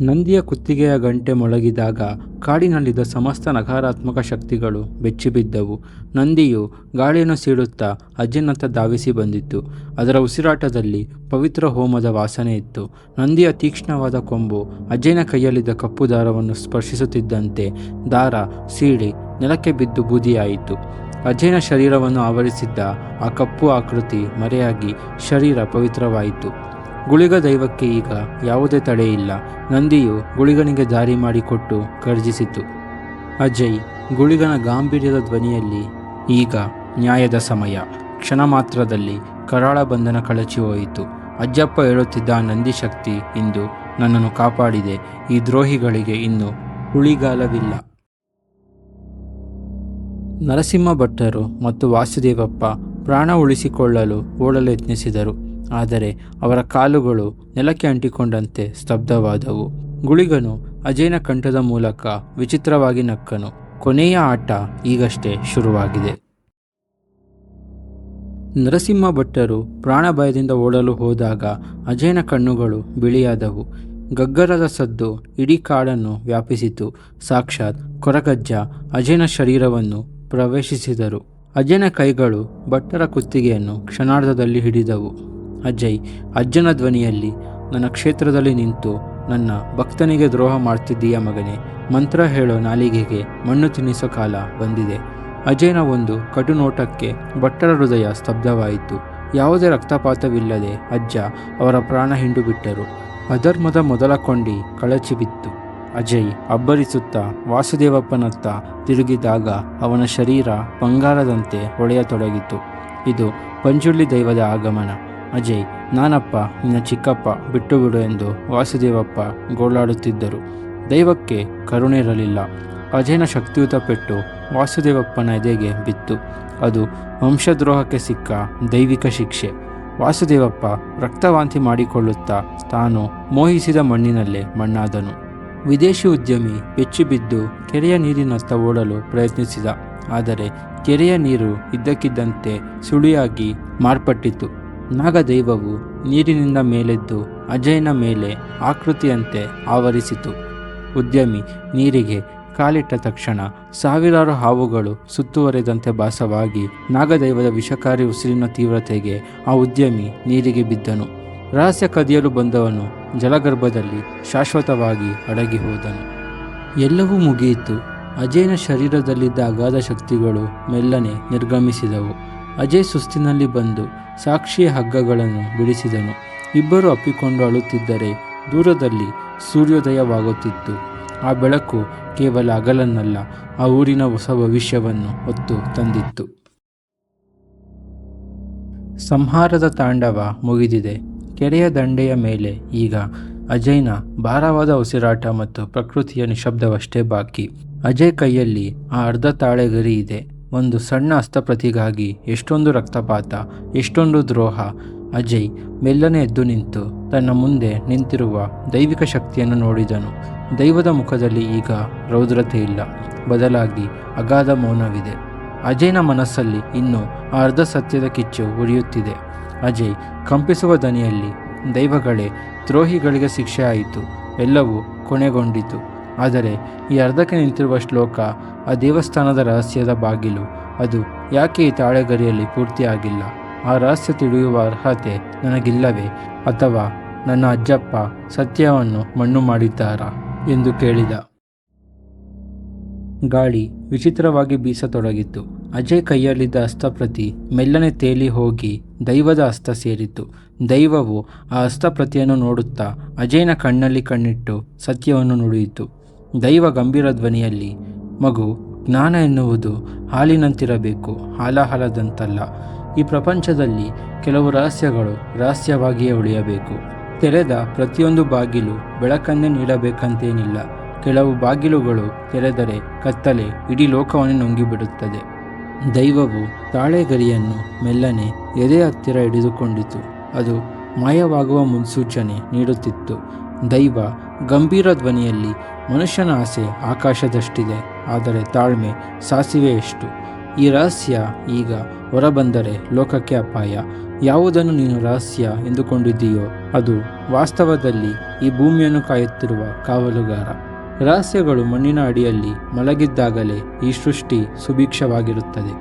ನಂದಿಯ ಕುತ್ತಿಗೆಯ ಗಂಟೆ ಮೊಳಗಿದಾಗ ಕಾಡಿನಲ್ಲಿದ್ದ ಸಮಸ್ತ ನಕಾರಾತ್ಮಕ ಶಕ್ತಿಗಳು ಬೆಚ್ಚಿಬಿದ್ದವು. ನಂದಿಯು ಗಾಳಿಯನ್ನು ಸೀಳುತ್ತಾ ಅಜ್ಜನತ್ತ ಧಾವಿಸಿ ಬಂದಿತ್ತು. ಅದರ ಉಸಿರಾಟದಲ್ಲಿ ಪವಿತ್ರ ಹೋಮದ ವಾಸನೆ ಇತ್ತು. ನಂದಿಯ ತೀಕ್ಷ್ಣವಾದ ಕೊಂಬು ಅಜ್ಜನ ಕೈಯಲ್ಲಿದ್ದ ಕಪ್ಪು ದಾರವನ್ನು ಸ್ಪರ್ಶಿಸುತ್ತಿದ್ದಂತೆ ದಾರ ಸೀಳಿ ನೆಲಕ್ಕೆ ಬಿದ್ದು ಬೂದಿಯಾಯಿತು. ಅಜ್ಜನ ಶರೀರವನ್ನು ಆವರಿಸಿದ್ದ ಆ ಕಪ್ಪು ಆಕೃತಿ ಮರೆಯಾಗಿ ಶರೀರ ಪವಿತ್ರವಾಯಿತು. ಗುಳಿಗ ದೈವಕ್ಕೆ ಈಗ ಯಾವುದೇ ತಡೆಯಿಲ್ಲ. ನಂದಿಯು ಗುಳಿಗನಿಗೆ ದಾರಿ ಮಾಡಿಕೊಟ್ಟು ಗರ್ಜಿಸಿತು. ಅಜಯ್ ಗುಳಿಗನ ಗಾಂಭೀರ್ಯದ ಧ್ವನಿಯಲ್ಲಿ, ಈಗ ನ್ಯಾಯದ ಸಮಯ. ಕ್ಷಣ ಮಾತ್ರದಲ್ಲಿ ಕರಾಳ ಬಂಧನ ಕಳಚಿ ಹೋಯಿತು. ಅಜ್ಜಪ್ಪ ಹೇಳುತ್ತಿದ್ದ ನಂದಿ ಶಕ್ತಿ ಇಂದು ನನ್ನನ್ನು ಕಾಪಾಡಿದೆ. ಈ ದ್ರೋಹಿಗಳಿಗೆ ಇನ್ನು ಉಳಿಗಾಲವಿಲ್ಲ. ನರಸಿಂಹ ಭಟ್ಟರು ಮತ್ತು ವಾಸುದೇವಪ್ಪ ಪ್ರಾಣ ಉಳಿಸಿಕೊಳ್ಳಲು ಓಡಲು ಯತ್ನಿಸಿದರು. ಆದರೆ ಅವರ ಕಾಲುಗಳು ನೆಲಕ್ಕೆ ಅಂಟಿಕೊಂಡಂತೆ ಸ್ತಬ್ಧವಾದವು. ಗುಳಿಗನು ಅಜಯನ ಕಂಠದ ಮೂಲಕ ವಿಚಿತ್ರವಾಗಿ ನಕ್ಕನು. ಕೊನೆಯ ಆಟ ಈಗಷ್ಟೇ ಶುರುವಾಗಿದೆ. ನರಸಿಂಹ ಭಟ್ಟರು ಪ್ರಾಣ ಭಯದಿಂದ ಓಡಲು ಹೋದಾಗ ಅಜಯನ ಕಣ್ಣುಗಳು ಬಿಳಿಯಾದವು. ಗಗ್ಗರದ ಸದ್ದು ಇಡೀ ಕಾಡನ್ನು ವ್ಯಾಪಿಸಿತು. ಸಾಕ್ಷಾತ್ ಕೊರಗಜ್ಜ ಅಜಯನ ಶರೀರವನ್ನು ಪ್ರವೇಶಿಸಿದರು. ಅಜಯನ ಕೈಗಳು ಭಟ್ಟರ ಕುತ್ತಿಗೆಯನ್ನು ಕ್ಷಣಾರ್ಧದಲ್ಲಿ ಹಿಡಿದವು. ಅಜಯ್ ಅಜ್ಜನ ಧ್ವನಿಯಲ್ಲಿ, ನನ್ನ ಕ್ಷೇತ್ರದಲ್ಲಿ ನಿಂತು ನನ್ನ ಭಕ್ತನಿಗೆ ದ್ರೋಹ ಮಾಡ್ತಿದ್ದೀಯ ಮಗನೇ. ಮಂತ್ರ ಹೇಳೋ ನಾಲಿಗೆಗೆ ಮಣ್ಣು ತಿನ್ನಿಸೋ ಕಾಲ ಬಂದಿದೆ. ಅಜಯನ ಒಂದು ಕಟು ನೋಟಕ್ಕೆ ಭಟ್ಟರ ಹೃದಯ ಸ್ತಬ್ಧವಾಯಿತು. ಯಾವುದೇ ರಕ್ತಪಾತವಿಲ್ಲದೆ ಅಜ್ಜ ಅವರ ಪ್ರಾಣ ಹಿಂಡು ಬಿಟ್ಟರು. ಅಧರ್ಮದ ಮೊದಲ ಕೊಂಡಿ ಕಳಚಿ ಬಿತ್ತು. ಅಜಯ್ ಅಬ್ಬರಿಸುತ್ತಾ ವಾಸುದೇವಪ್ಪನತ್ತ ತಿರುಗಿದಾಗ ಅವನ ಶರೀರ ಬಂಗಾರದಂತೆ ಹೊಳೆಯತೊಡಗಿತು. ಇದು ಪಂಜುರ್ಲಿ ದೈವದ ಆಗಮನ. ಅಜಯ್, ನಾನಪ್ಪ ನಿನ್ನ ಚಿಕ್ಕಪ್ಪ, ಬಿಟ್ಟು ಬಿಡು ಎಂದು ವಾಸುದೇವಪ್ಪ ಗೋಳಾಡುತ್ತಿದ್ದರು. ದೈವಕ್ಕೆ ಕರುಣೆ ಇರಲಿಲ್ಲ. ಅಜಯನ ಶಕ್ತಿಯುತ ಪೆಟ್ಟು ವಾಸುದೇವಪ್ಪನ ಎದೆಗೆ ಬಿತ್ತು. ಅದು ವಂಶದ್ರೋಹಕ್ಕೆ ಸಿಕ್ಕ ದೈವಿಕ ಶಿಕ್ಷೆ. ವಾಸುದೇವಪ್ಪ ರಕ್ತವಾಂತಿ ಮಾಡಿಕೊಳ್ಳುತ್ತಾ ತಾನು ಮೋಹಿಸಿದ ಮಣ್ಣಿನಲ್ಲೇ ಮಣ್ಣಾದನು. ವಿದೇಶಿ ಉದ್ಯಮಿ ಬೆಚ್ಚಿಬಿದ್ದು ಕೆರೆಯ ನೀರಿನತ್ತ ಓಡಲು ಪ್ರಯತ್ನಿಸಿದ. ಆದರೆ ಕೆರೆಯ ನೀರು ಇದ್ದಕ್ಕಿದ್ದಂತೆ ಸುಳಿಯಾಗಿ ಮಾರ್ಪಟ್ಟಿತು. ನಾಗದೈವವು ನೀರಿನಿಂದ ಮೇಲೆದ್ದು ಅಜಯನ ಮೇಲೆ ಆಕೃತಿಯಂತೆ ಆವರಿಸಿತು. ಉದ್ಯಮಿ ನೀರಿಗೆ ಕಾಲಿಟ್ಟ ತಕ್ಷಣ ಸಾವಿರಾರು ಹಾವುಗಳು ಸುತ್ತುವರೆದಂತೆ ಭಾಸವಾಗಿ ನಾಗದೈವದ ವಿಷಕಾರಿ ಉಸಿರಿನ ತೀವ್ರತೆಗೆ ಆ ಉದ್ಯಮಿ ನೀರಿಗೆ ಬಿದ್ದನು. ರಹಸ್ಯ ಕದಿಯಲು ಬಂದವನು ಜಲಗರ್ಭದಲ್ಲಿ ಶಾಶ್ವತವಾಗಿ ಅಡಗಿ ಹೋದನು. ಎಲ್ಲವೂ ಮುಗಿಯಿತು. ಅಜಯ್ನ ಶರೀರದಲ್ಲಿದ್ದ ಅಗಾಧ ಶಕ್ತಿಗಳು ಮೆಲ್ಲನೆ ನಿರ್ಗಮಿಸಿದವು. ಅಜಯ್ ಸುಸ್ತಿನಲ್ಲಿ ಬಂದು ಸಾಕ್ಷಿಯ ಹಗ್ಗಗಳನ್ನು ಬಿಡಿಸಿದನು. ಇಬ್ಬರು ಅಪ್ಪಿಕೊಂಡು ಅಳುತ್ತಿದ್ದರೆ ದೂರದಲ್ಲಿ ಸೂರ್ಯೋದಯವಾಗುತ್ತಿತ್ತು. ಆ ಬೆಳಕು ಕೇವಲ ಹಗಲನ್ನಲ್ಲ, ಆ ಊರಿನ ಹೊಸ ಭವಿಷ್ಯವನ್ನು ಹೊತ್ತು ತಂದಿತ್ತು. ಸಂಹಾರದ ತಾಂಡವ ಮುಗಿದಿದೆ. ಕೆರೆಯ ದಂಡೆಯ ಮೇಲೆ ಈಗ ಅಜಯ್ನ ಭಾರವಾದ ಉಸಿರಾಟ ಮತ್ತು ಪ್ರಕೃತಿಯ ನಿಶಬ್ದವಷ್ಟೇ ಬಾಕಿ. ಅಜಯ್ ಕೈಯಲ್ಲಿ ಆ ಅರ್ಧ ತಾಳೆಗರಿ ಇದೆ. ಒಂದು ಸಣ್ಣ ಹಸ್ತಪ್ರತಿಗಾಗಿ ಎಷ್ಟೊಂದು ರಕ್ತಪಾತ, ಎಷ್ಟೊಂದು ದ್ರೋಹ. ಅಜಯ್ ಮೆಲ್ಲನೆ ಎದ್ದು ನಿಂತು ತನ್ನ ಮುಂದೆ ನಿಂತಿರುವ ದೈವಿಕ ಶಕ್ತಿಯನ್ನು ನೋಡಿದನು. ದೈವದ ಮುಖದಲ್ಲಿ ಈಗ ರೌದ್ರತೆ ಇಲ್ಲ, ಬದಲಾಗಿ ಅಗಾಧ ಮೌನವಿದೆ. ಅಜಯ್ನ ಮನಸ್ಸಲ್ಲಿ ಇನ್ನೂ ಆ ಅರ್ಧ ಸತ್ಯದ ಕಿಚ್ಚು ಉರಿಯುತ್ತಿದೆ. ಅಜಯ್ ಕಂಪಿಸುವ ದನಿಯಲ್ಲಿ, ದೈವಗಳೇ, ದ್ರೋಹಿಗಳಿಗೆ ಶಿಕ್ಷೆ ಆಯಿತು, ಎಲ್ಲವೂ ಕೊನೆಗೊಂಡಿತು. ಆದರೆ ಈ ಅರ್ಧಕ್ಕೆ ನಿಂತಿರುವ ಶ್ಲೋಕ, ಆ ದೇವಸ್ಥಾನದ ರಹಸ್ಯದ ಬಾಗಿಲು, ಅದು ಯಾಕೆ ಈ ತಾಳೆಗರಿಯಲ್ಲಿ ಪೂರ್ತಿಯಾಗಿಲ್ಲ? ಆ ರಹಸ್ಯ ತಿಳಿಯುವ ಅರ್ಹತೆ ನನಗಿಲ್ಲವೇ? ಅಥವಾ ನನ್ನ ಅಜ್ಜಪ್ಪ ಸತ್ಯವನ್ನು ಮಣ್ಣು ಮಾಡಿದ್ದಾರಾ ಎಂದು ಕೇಳಿದ. ಗಾಳಿ ವಿಚಿತ್ರವಾಗಿ ಬೀಸತೊಡಗಿತು. ಅಜಯ್ ಕೈಯಲ್ಲಿದ್ದ ಹಸ್ತಪ್ರತಿ ಮೆಲ್ಲನೆ ತೇಲಿ ಹೋಗಿ ದೈವದ ಹಸ್ತ ಸೇರಿತು. ದೈವವು ಆ ಹಸ್ತಪ್ರತಿಯನ್ನು ನೋಡುತ್ತಾ ಅಜಯ್ನ ಕಣ್ಣಲ್ಲಿ ಕಣ್ಣಿಟ್ಟು ಸತ್ಯವನ್ನು ನುಡಿಯಿತು. ದೈವ ಗಂಭೀರ ಧ್ವನಿಯಲ್ಲಿ, ಮಗು, ಜ್ಞಾನ ಎನ್ನುವುದು ಹಾಲಿನಂತಿರಬೇಕು, ಹಾಲಾಹಲದಂತಲ್ಲ. ಈ ಪ್ರಪಂಚದಲ್ಲಿ ಕೆಲವು ರಹಸ್ಯಗಳು ರಹಸ್ಯವಾಗಿಯೇ ಉಳಿಯಬೇಕು. ತೆರೆದ ಪ್ರತಿಯೊಂದು ಬಾಗಿಲು ಬೆಳಕನ್ನೇ ನೀಡಬೇಕಂತೇನಿಲ್ಲ. ಕೆಲವು ಬಾಗಿಲುಗಳು ತೆರೆದರೆ ಕತ್ತಲೆ ಇಡೀ ಲೋಕವನ್ನೇ ನುಂಗಿಬಿಡುತ್ತದೆ. ದೈವವು ತಾಳೆಗರಿಯನ್ನು ಮೆಲ್ಲನೆ ಎದೆ ಹತ್ತಿರ ಹಿಡಿದುಕೊಂಡಿತು. ಅದು ಮಾಯವಾಗುವ ಮುನ್ಸೂಚನೆ ನೀಡುತ್ತಿತ್ತು. ದೈವ ಗಂಭೀರ ಧ್ವನಿಯಲ್ಲಿ, ಮನುಷ್ಯನ ಆಸೆ ಆಕಾಶದಷ್ಟಿದೆ, ಆದರೆ ತಾಳ್ಮೆ ಸಾಸಿವೆಯಷ್ಟು. ಈ ರಹಸ್ಯ ಈಗ ಹೊರಬಂದರೆ ಲೋಕಕ್ಕೆ ಅಪಾಯ. ಯಾವುದನ್ನು ನೀನು ರಹಸ್ಯ ಎಂದುಕೊಂಡಿದ್ದೀಯೋ ಅದು ವಾಸ್ತವದಲ್ಲಿ ಈ ಭೂಮಿಯನ್ನು ಕಾಯುತ್ತಿರುವ ಕಾವಲುಗಾರ. ರಹಸ್ಯಗಳು ಮಣ್ಣಿನ ಅಡಿಯಲ್ಲಿ ಮಲಗಿದ್ದಾಗಲೇ ಈ ಸೃಷ್ಟಿ ಸುಭಿಕ್ಷವಾಗಿರುತ್ತದೆ.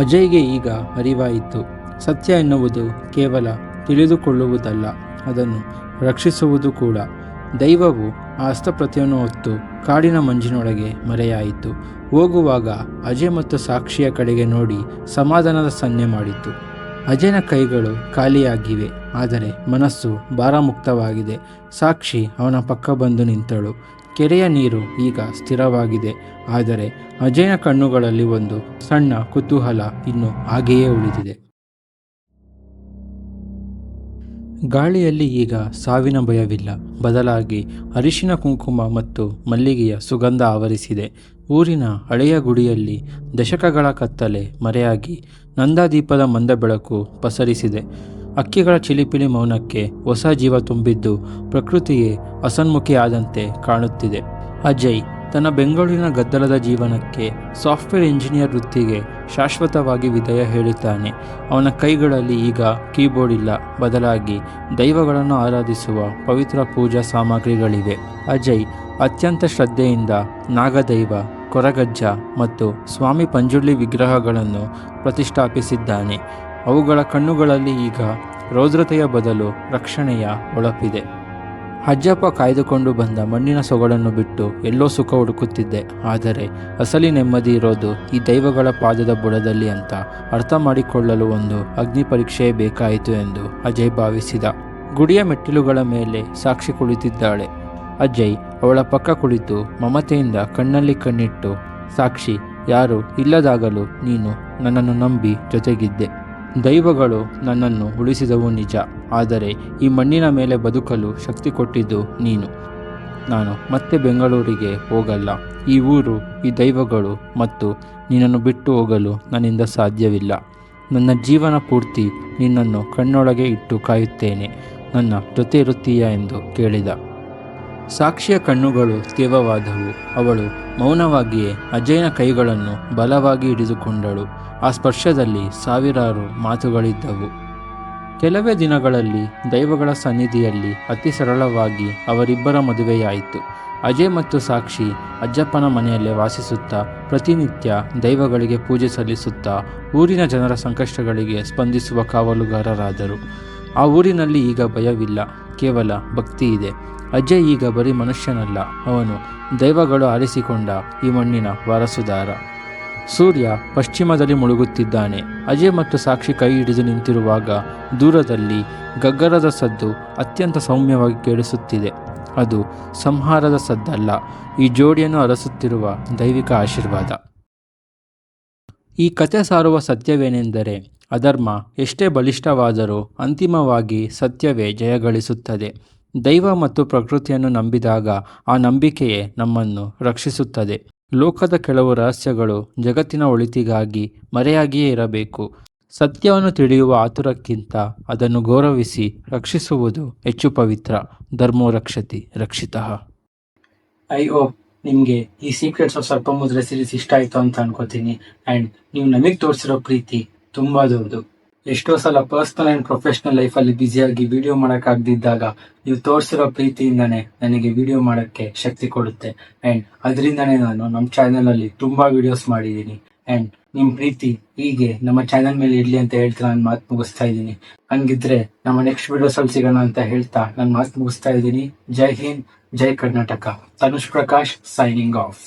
ಅಜಯ್ಗೆ ಈಗ ಅರಿವಾಯಿತು. ಸತ್ಯ ಎನ್ನುವುದು ಕೇವಲ ತಿಳಿದುಕೊಳ್ಳುವುದಲ್ಲ, ಅದನ್ನು ರಕ್ಷಿಸುವುದು ಕೂಡ. ದೈವವು ಆ ಹಸ್ತಪ್ರತಿಯನ್ನು ಹೊತ್ತು ಕಾಡಿನ ಮಂಜಿನೊಳಗೆ ಮರೆಯಾಯಿತು. ಹೋಗುವಾಗ ಅಜಯ್ ಮತ್ತು ಸಾಕ್ಷಿಯ ಕಡೆಗೆ ನೋಡಿ ಸಮಾಧಾನದ ಸನ್ನೆ ಮಾಡಿತು. ಅಜಯ್ನ ಕೈಗಳು ಖಾಲಿಯಾಗಿವೆ, ಆದರೆ ಮನಸ್ಸು ಭಾರಮುಕ್ತವಾಗಿದೆ. ಸಾಕ್ಷಿ ಅವನ ಪಕ್ಕ ಬಂದು ನಿಂತಳು. ಕೆರೆಯ ನೀರು ಈಗ ಸ್ಥಿರವಾಗಿದೆ, ಆದರೆ ಅಜಯ್ನ ಕಣ್ಣುಗಳಲ್ಲಿ ಒಂದು ಸಣ್ಣ ಕುತೂಹಲ ಇನ್ನೂ ಹಾಗೆಯೇ ಉಳಿದಿದೆ. ಗಾಳಿಯಲ್ಲಿ ಈಗ ಸಾವಿನ ಭಯವಿಲ್ಲ, ಬದಲಾಗಿ ಅರಿಶಿನ, ಕುಂಕುಮ ಮತ್ತು ಮಲ್ಲಿಗೆಯ ಸುಗಂಧ ಆವರಿಸಿದೆ. ಊರಿನ ಹಳೆಯ ಗುಡಿಯಲ್ಲಿ ದಶಕಗಳ ಕತ್ತಲೆ ಮರೆಯಾಗಿ ನಂದಾದೀಪದ ಮಂದ ಬೆಳಕು ಪಸರಿಸಿದೆ. ಅಕ್ಕಿಗಳ ಚಿಲಿಪಿಲಿ ಮೌನಕ್ಕೆ ಹೊಸ ಜೀವ ತುಂಬಿದ್ದು ಪ್ರಕೃತಿಯೇ ಹಸನ್ಮುಖಿಯಾದಂತೆ ಕಾಣುತ್ತಿದೆ. ಅಜಯ್ ತನ್ನ ಬೆಂಗಳೂರಿನ ಗದ್ದಲದ ಜೀವನಕ್ಕೆ, ಸಾಫ್ಟ್ವೇರ್ ಇಂಜಿನಿಯರ್ ವೃತ್ತಿಗೆ ಶಾಶ್ವತವಾಗಿ ವಿದಾಯ ಹೇಳಿದ್ದಾನೆ. ಅವನ ಕೈಗಳಲ್ಲಿ ಈಗ ಕೀಬೋರ್ಡ್ ಇಲ್ಲ, ಬದಲಾಗಿ ದೈವಗಳನ್ನು ಆರಾಧಿಸುವ ಪವಿತ್ರ ಪೂಜಾ ಸಾಮಗ್ರಿಗಳಿವೆ. ಅಜಯ್ ಅತ್ಯಂತ ಶ್ರದ್ಧೆಯಿಂದ ನಾಗದೈವ, ಕೊರಗಜ್ಜ ಮತ್ತು ಸ್ವಾಮಿ ಪಂಜುರ್ಲಿ ವಿಗ್ರಹಗಳನ್ನು ಪ್ರತಿಷ್ಠಾಪಿಸಿದ್ದಾನೆ. ಅವುಗಳ ಕಣ್ಣುಗಳಲ್ಲಿ ಈಗ ರೌದ್ರತೆಯ ಬದಲು ರಕ್ಷಣೆಯ ಹೊಳಪಿದೆ. ಅಜ್ಜಪ್ಪ ಕಾಯ್ದುಕೊಂಡು ಬಂದ ಮಣ್ಣಿನ ಸೊಗಡನ್ನು ಬಿಟ್ಟು ಎಲ್ಲೋ ಸುಖ ಹುಡುಕುತ್ತಿದ್ದೆ, ಆದರೆ ಅಸಲಿ ನೆಮ್ಮದಿ ಇರೋದು ಈ ದೈವಗಳ ಪಾದದ ಬುಡದಲ್ಲಿ ಅಂತ ಅರ್ಥ ಮಾಡಿಕೊಳ್ಳಲು ಒಂದು ಅಗ್ನಿ ಪರೀಕ್ಷೆಯೇ ಬೇಕಾಯಿತು ಎಂದು ಅಜಯ್ ಭಾವಿಸಿದ. ಗುಡಿಯ ಮೆಟ್ಟಿಲುಗಳ ಮೇಲೆ ಸಾಕ್ಷಿ ಕುಳಿತಿದ್ದಾಳೆ. ಅಜಯ್ ಅವಳ ಪಕ್ಕ ಕುಳಿತು ಮಮತೆಯಿಂದ ಕಣ್ಣಲ್ಲಿ ಕಣ್ಣಿಟ್ಟು, ಸಾಕ್ಷಿ, ಯಾರು ಇಲ್ಲದಾಗಲೂ ನೀನು ನನ್ನನ್ನು ನಂಬಿ ಜೊತೆಗಿದ್ದೆ. ದೈವಗಳು ನನ್ನನ್ನು ಉಳಿಸಿದವು ನಿಜ, ಆದರೆ ಈ ಮಣ್ಣಿನ ಮೇಲೆ ಬದುಕಲು ಶಕ್ತಿ ಕೊಟ್ಟಿದ್ದು ನೀನು. ನಾನು ಮತ್ತೆ ಬೆಂಗಳೂರಿಗೆ ಹೋಗಲ್ಲ. ಈ ಊರು, ಈ ದೈವಗಳು ಮತ್ತು ನಿನ್ನನ್ನು ಬಿಟ್ಟು ಹೋಗಲು ನನ್ನಿಂದ ಸಾಧ್ಯವಿಲ್ಲ. ನನ್ನ ಜೀವನ ಪೂರ್ತಿ ನಿನ್ನನ್ನು ಕಣ್ಣೊಳಗೆ ಇಟ್ಟು ಕಾಯುತ್ತೇನೆ. ನನ್ನ ಜೊತೆ ಇರುತ್ತೀಯಾ ಎಂದು ಕೇಳಿದ. ಸಾಕ್ಷಿಯ ಕಣ್ಣುಗಳು ತೇವವಾದವು. ಅವಳು ಮೌನವಾಗಿಯೇ ಅಜಯ್ನ ಕೈಗಳನ್ನು ಬಲವಾಗಿ ಹಿಡಿದುಕೊಂಡಳು. ಆ ಸ್ಪರ್ಶದಲ್ಲಿ ಸಾವಿರಾರು ಮಾತುಗಳಿದ್ದವು. ಕೆಲವೇ ದಿನಗಳಲ್ಲಿ ದೈವಗಳ ಸನ್ನಿಧಿಯಲ್ಲಿ ಅತಿ ಸರಳವಾಗಿ ಅವರಿಬ್ಬರ ಮದುವೆಯಾಯಿತು. ಅಜಯ್ ಮತ್ತು ಸಾಕ್ಷಿ ಅಜ್ಜಪ್ಪನ ಮನೆಯಲ್ಲೇ ವಾಸಿಸುತ್ತಾ ಪ್ರತಿನಿತ್ಯ ದೈವಗಳಿಗೆ ಪೂಜೆ ಸಲ್ಲಿಸುತ್ತಾ ಊರಿನ ಜನರ ಸಂಕಷ್ಟಗಳಿಗೆ ಸ್ಪಂದಿಸುವ ಕಾವಲುಗಾರರಾದರು. ಆ ಊರಿನಲ್ಲಿ ಈಗ ಭಯವಿಲ್ಲ, ಕೇವಲ ಭಕ್ತಿ ಇದೆ. ಅಜಯ್ ಈಗ ಬರೀ ಮನುಷ್ಯನಲ್ಲ, ಅವನು ದೈವಗಳು ಆರಿಸಿಕೊಂಡ ಈ ಮಣ್ಣಿನ ವಾರಸುದಾರ. ಸೂರ್ಯ ಪಶ್ಚಿಮದಲ್ಲಿ ಮುಳುಗುತ್ತಿದ್ದಾನೆ. ಅಜಯ್ ಮತ್ತು ಸಾಕ್ಷಿ ಕೈ ಹಿಡಿದು ನಿಂತಿರುವಾಗ ದೂರದಲ್ಲಿ ಗಗ್ಗರದ ಸದ್ದು ಅತ್ಯಂತ ಸೌಮ್ಯವಾಗಿ ಕೇಳಿಸುತ್ತಿದೆ. ಅದು ಸಂಹಾರದ ಸದ್ದಲ್ಲ, ಈ ಜೋಡಿಯನ್ನು ಅರಸುತ್ತಿರುವ ದೈವಿಕ ಆಶೀರ್ವಾದ. ಈ ಕತೆ ಸಾರುವ ಸತ್ಯವೇನೆಂದರೆ, ಅಧರ್ಮ ಎಷ್ಟೇ ಬಲಿಷ್ಠವಾದರೂ ಅಂತಿಮವಾಗಿ ಸತ್ಯವೇ ಜಯಗಳಿಸುತ್ತದೆ. ದೈವ ಮತ್ತು ಪ್ರಕೃತಿಯನ್ನು ನಂಬಿದಾಗ ಆ ನಂಬಿಕೆಯೇ ನಮ್ಮನ್ನು ರಕ್ಷಿಸುತ್ತದೆ. ಲೋಕದ ಕೆಲವು ರಹಸ್ಯಗಳು ಜಗತ್ತಿನ ಒಳಿತಿಗಾಗಿ ಮರೆಯಾಗಿಯೇ ಇರಬೇಕು. ಸತ್ಯವನ್ನು ತಿಳಿಯುವ ಆತುರಕ್ಕಿಂತ ಅದನ್ನು ಗೌರವಿಸಿ ರಕ್ಷಿಸುವುದು ಹೆಚ್ಚು ಪವಿತ್ರ. ಧರ್ಮೋ ರಕ್ಷತಿ ರಕ್ಷಿತಃ. ಐ ಹೋಪ್ ನಿಮಗೆ ಈ ಸೀಕ್ರೆಟ್ಸ್ ಆಫ್ ಸರ್ಪಮುದ್ರೆ ಸೀರೀಸ್ ಇಷ್ಟ ಆಯಿತು ಅಂತ ಅನ್ಕೋತೀನಿ. ಆ್ಯಂಡ್ ನೀವು ನಮಗೆ ತೋರಿಸಿರೋ ಪ್ರೀತಿ ತುಂಬ ದೊಡ್ಡದು. ಎಷ್ಟೋ ಸಲ ಪರ್ಸ್ನಲ್ ಆ್ಯಂಡ್ ಪ್ರೊಫೆಷ್ನಲ್ ಲೈಫಲ್ಲಿ ಬ್ಯುಸಿಯಾಗಿ ವಿಡಿಯೋ ಮಾಡೋಕ್ಕಾಗದಿದ್ದಾಗ ನೀವು ತೋರಿಸಿರೋ ಪ್ರೀತಿಯಿಂದನೇ ನನಗೆ ವಿಡಿಯೋ ಮಾಡೋಕ್ಕೆ ಶಕ್ತಿ ಕೊಡುತ್ತೆ. ಆ್ಯಂಡ್ ಅದರಿಂದನೇ ನಾನು ನಮ್ಮ ಚಾನಲಲ್ಲಿ ತುಂಬ ವಿಡಿಯೋಸ್ ಮಾಡಿದ್ದೀನಿ. ಆ್ಯಂಡ್ ನಿಮ್ಮ ಪ್ರೀತಿ ಹೀಗೆ ನಮ್ಮ ಚಾನಲ್ ಮೇಲೆ ಇರಲಿ ಅಂತ ಹೇಳ್ತಾ ನಾನು ಮಾತು ಮುಗಿಸ್ತಾ ಇದ್ದೀನಿ. ಹಂಗಿದ್ರೆ ನಮ್ಮ ನೆಕ್ಸ್ಟ್ ವಿಡಿಯೋಸಲ್ಲಿ ಸಿಗೋಣ ಅಂತ ಹೇಳ್ತಾ ನಾನು ಮಾತು ಮುಗಿಸ್ತಾ ಇದ್ದೀನಿ. ಜೈ ಹಿಂದ್, ಜೈ ಕರ್ನಾಟಕ. Tanush Prakash signing of.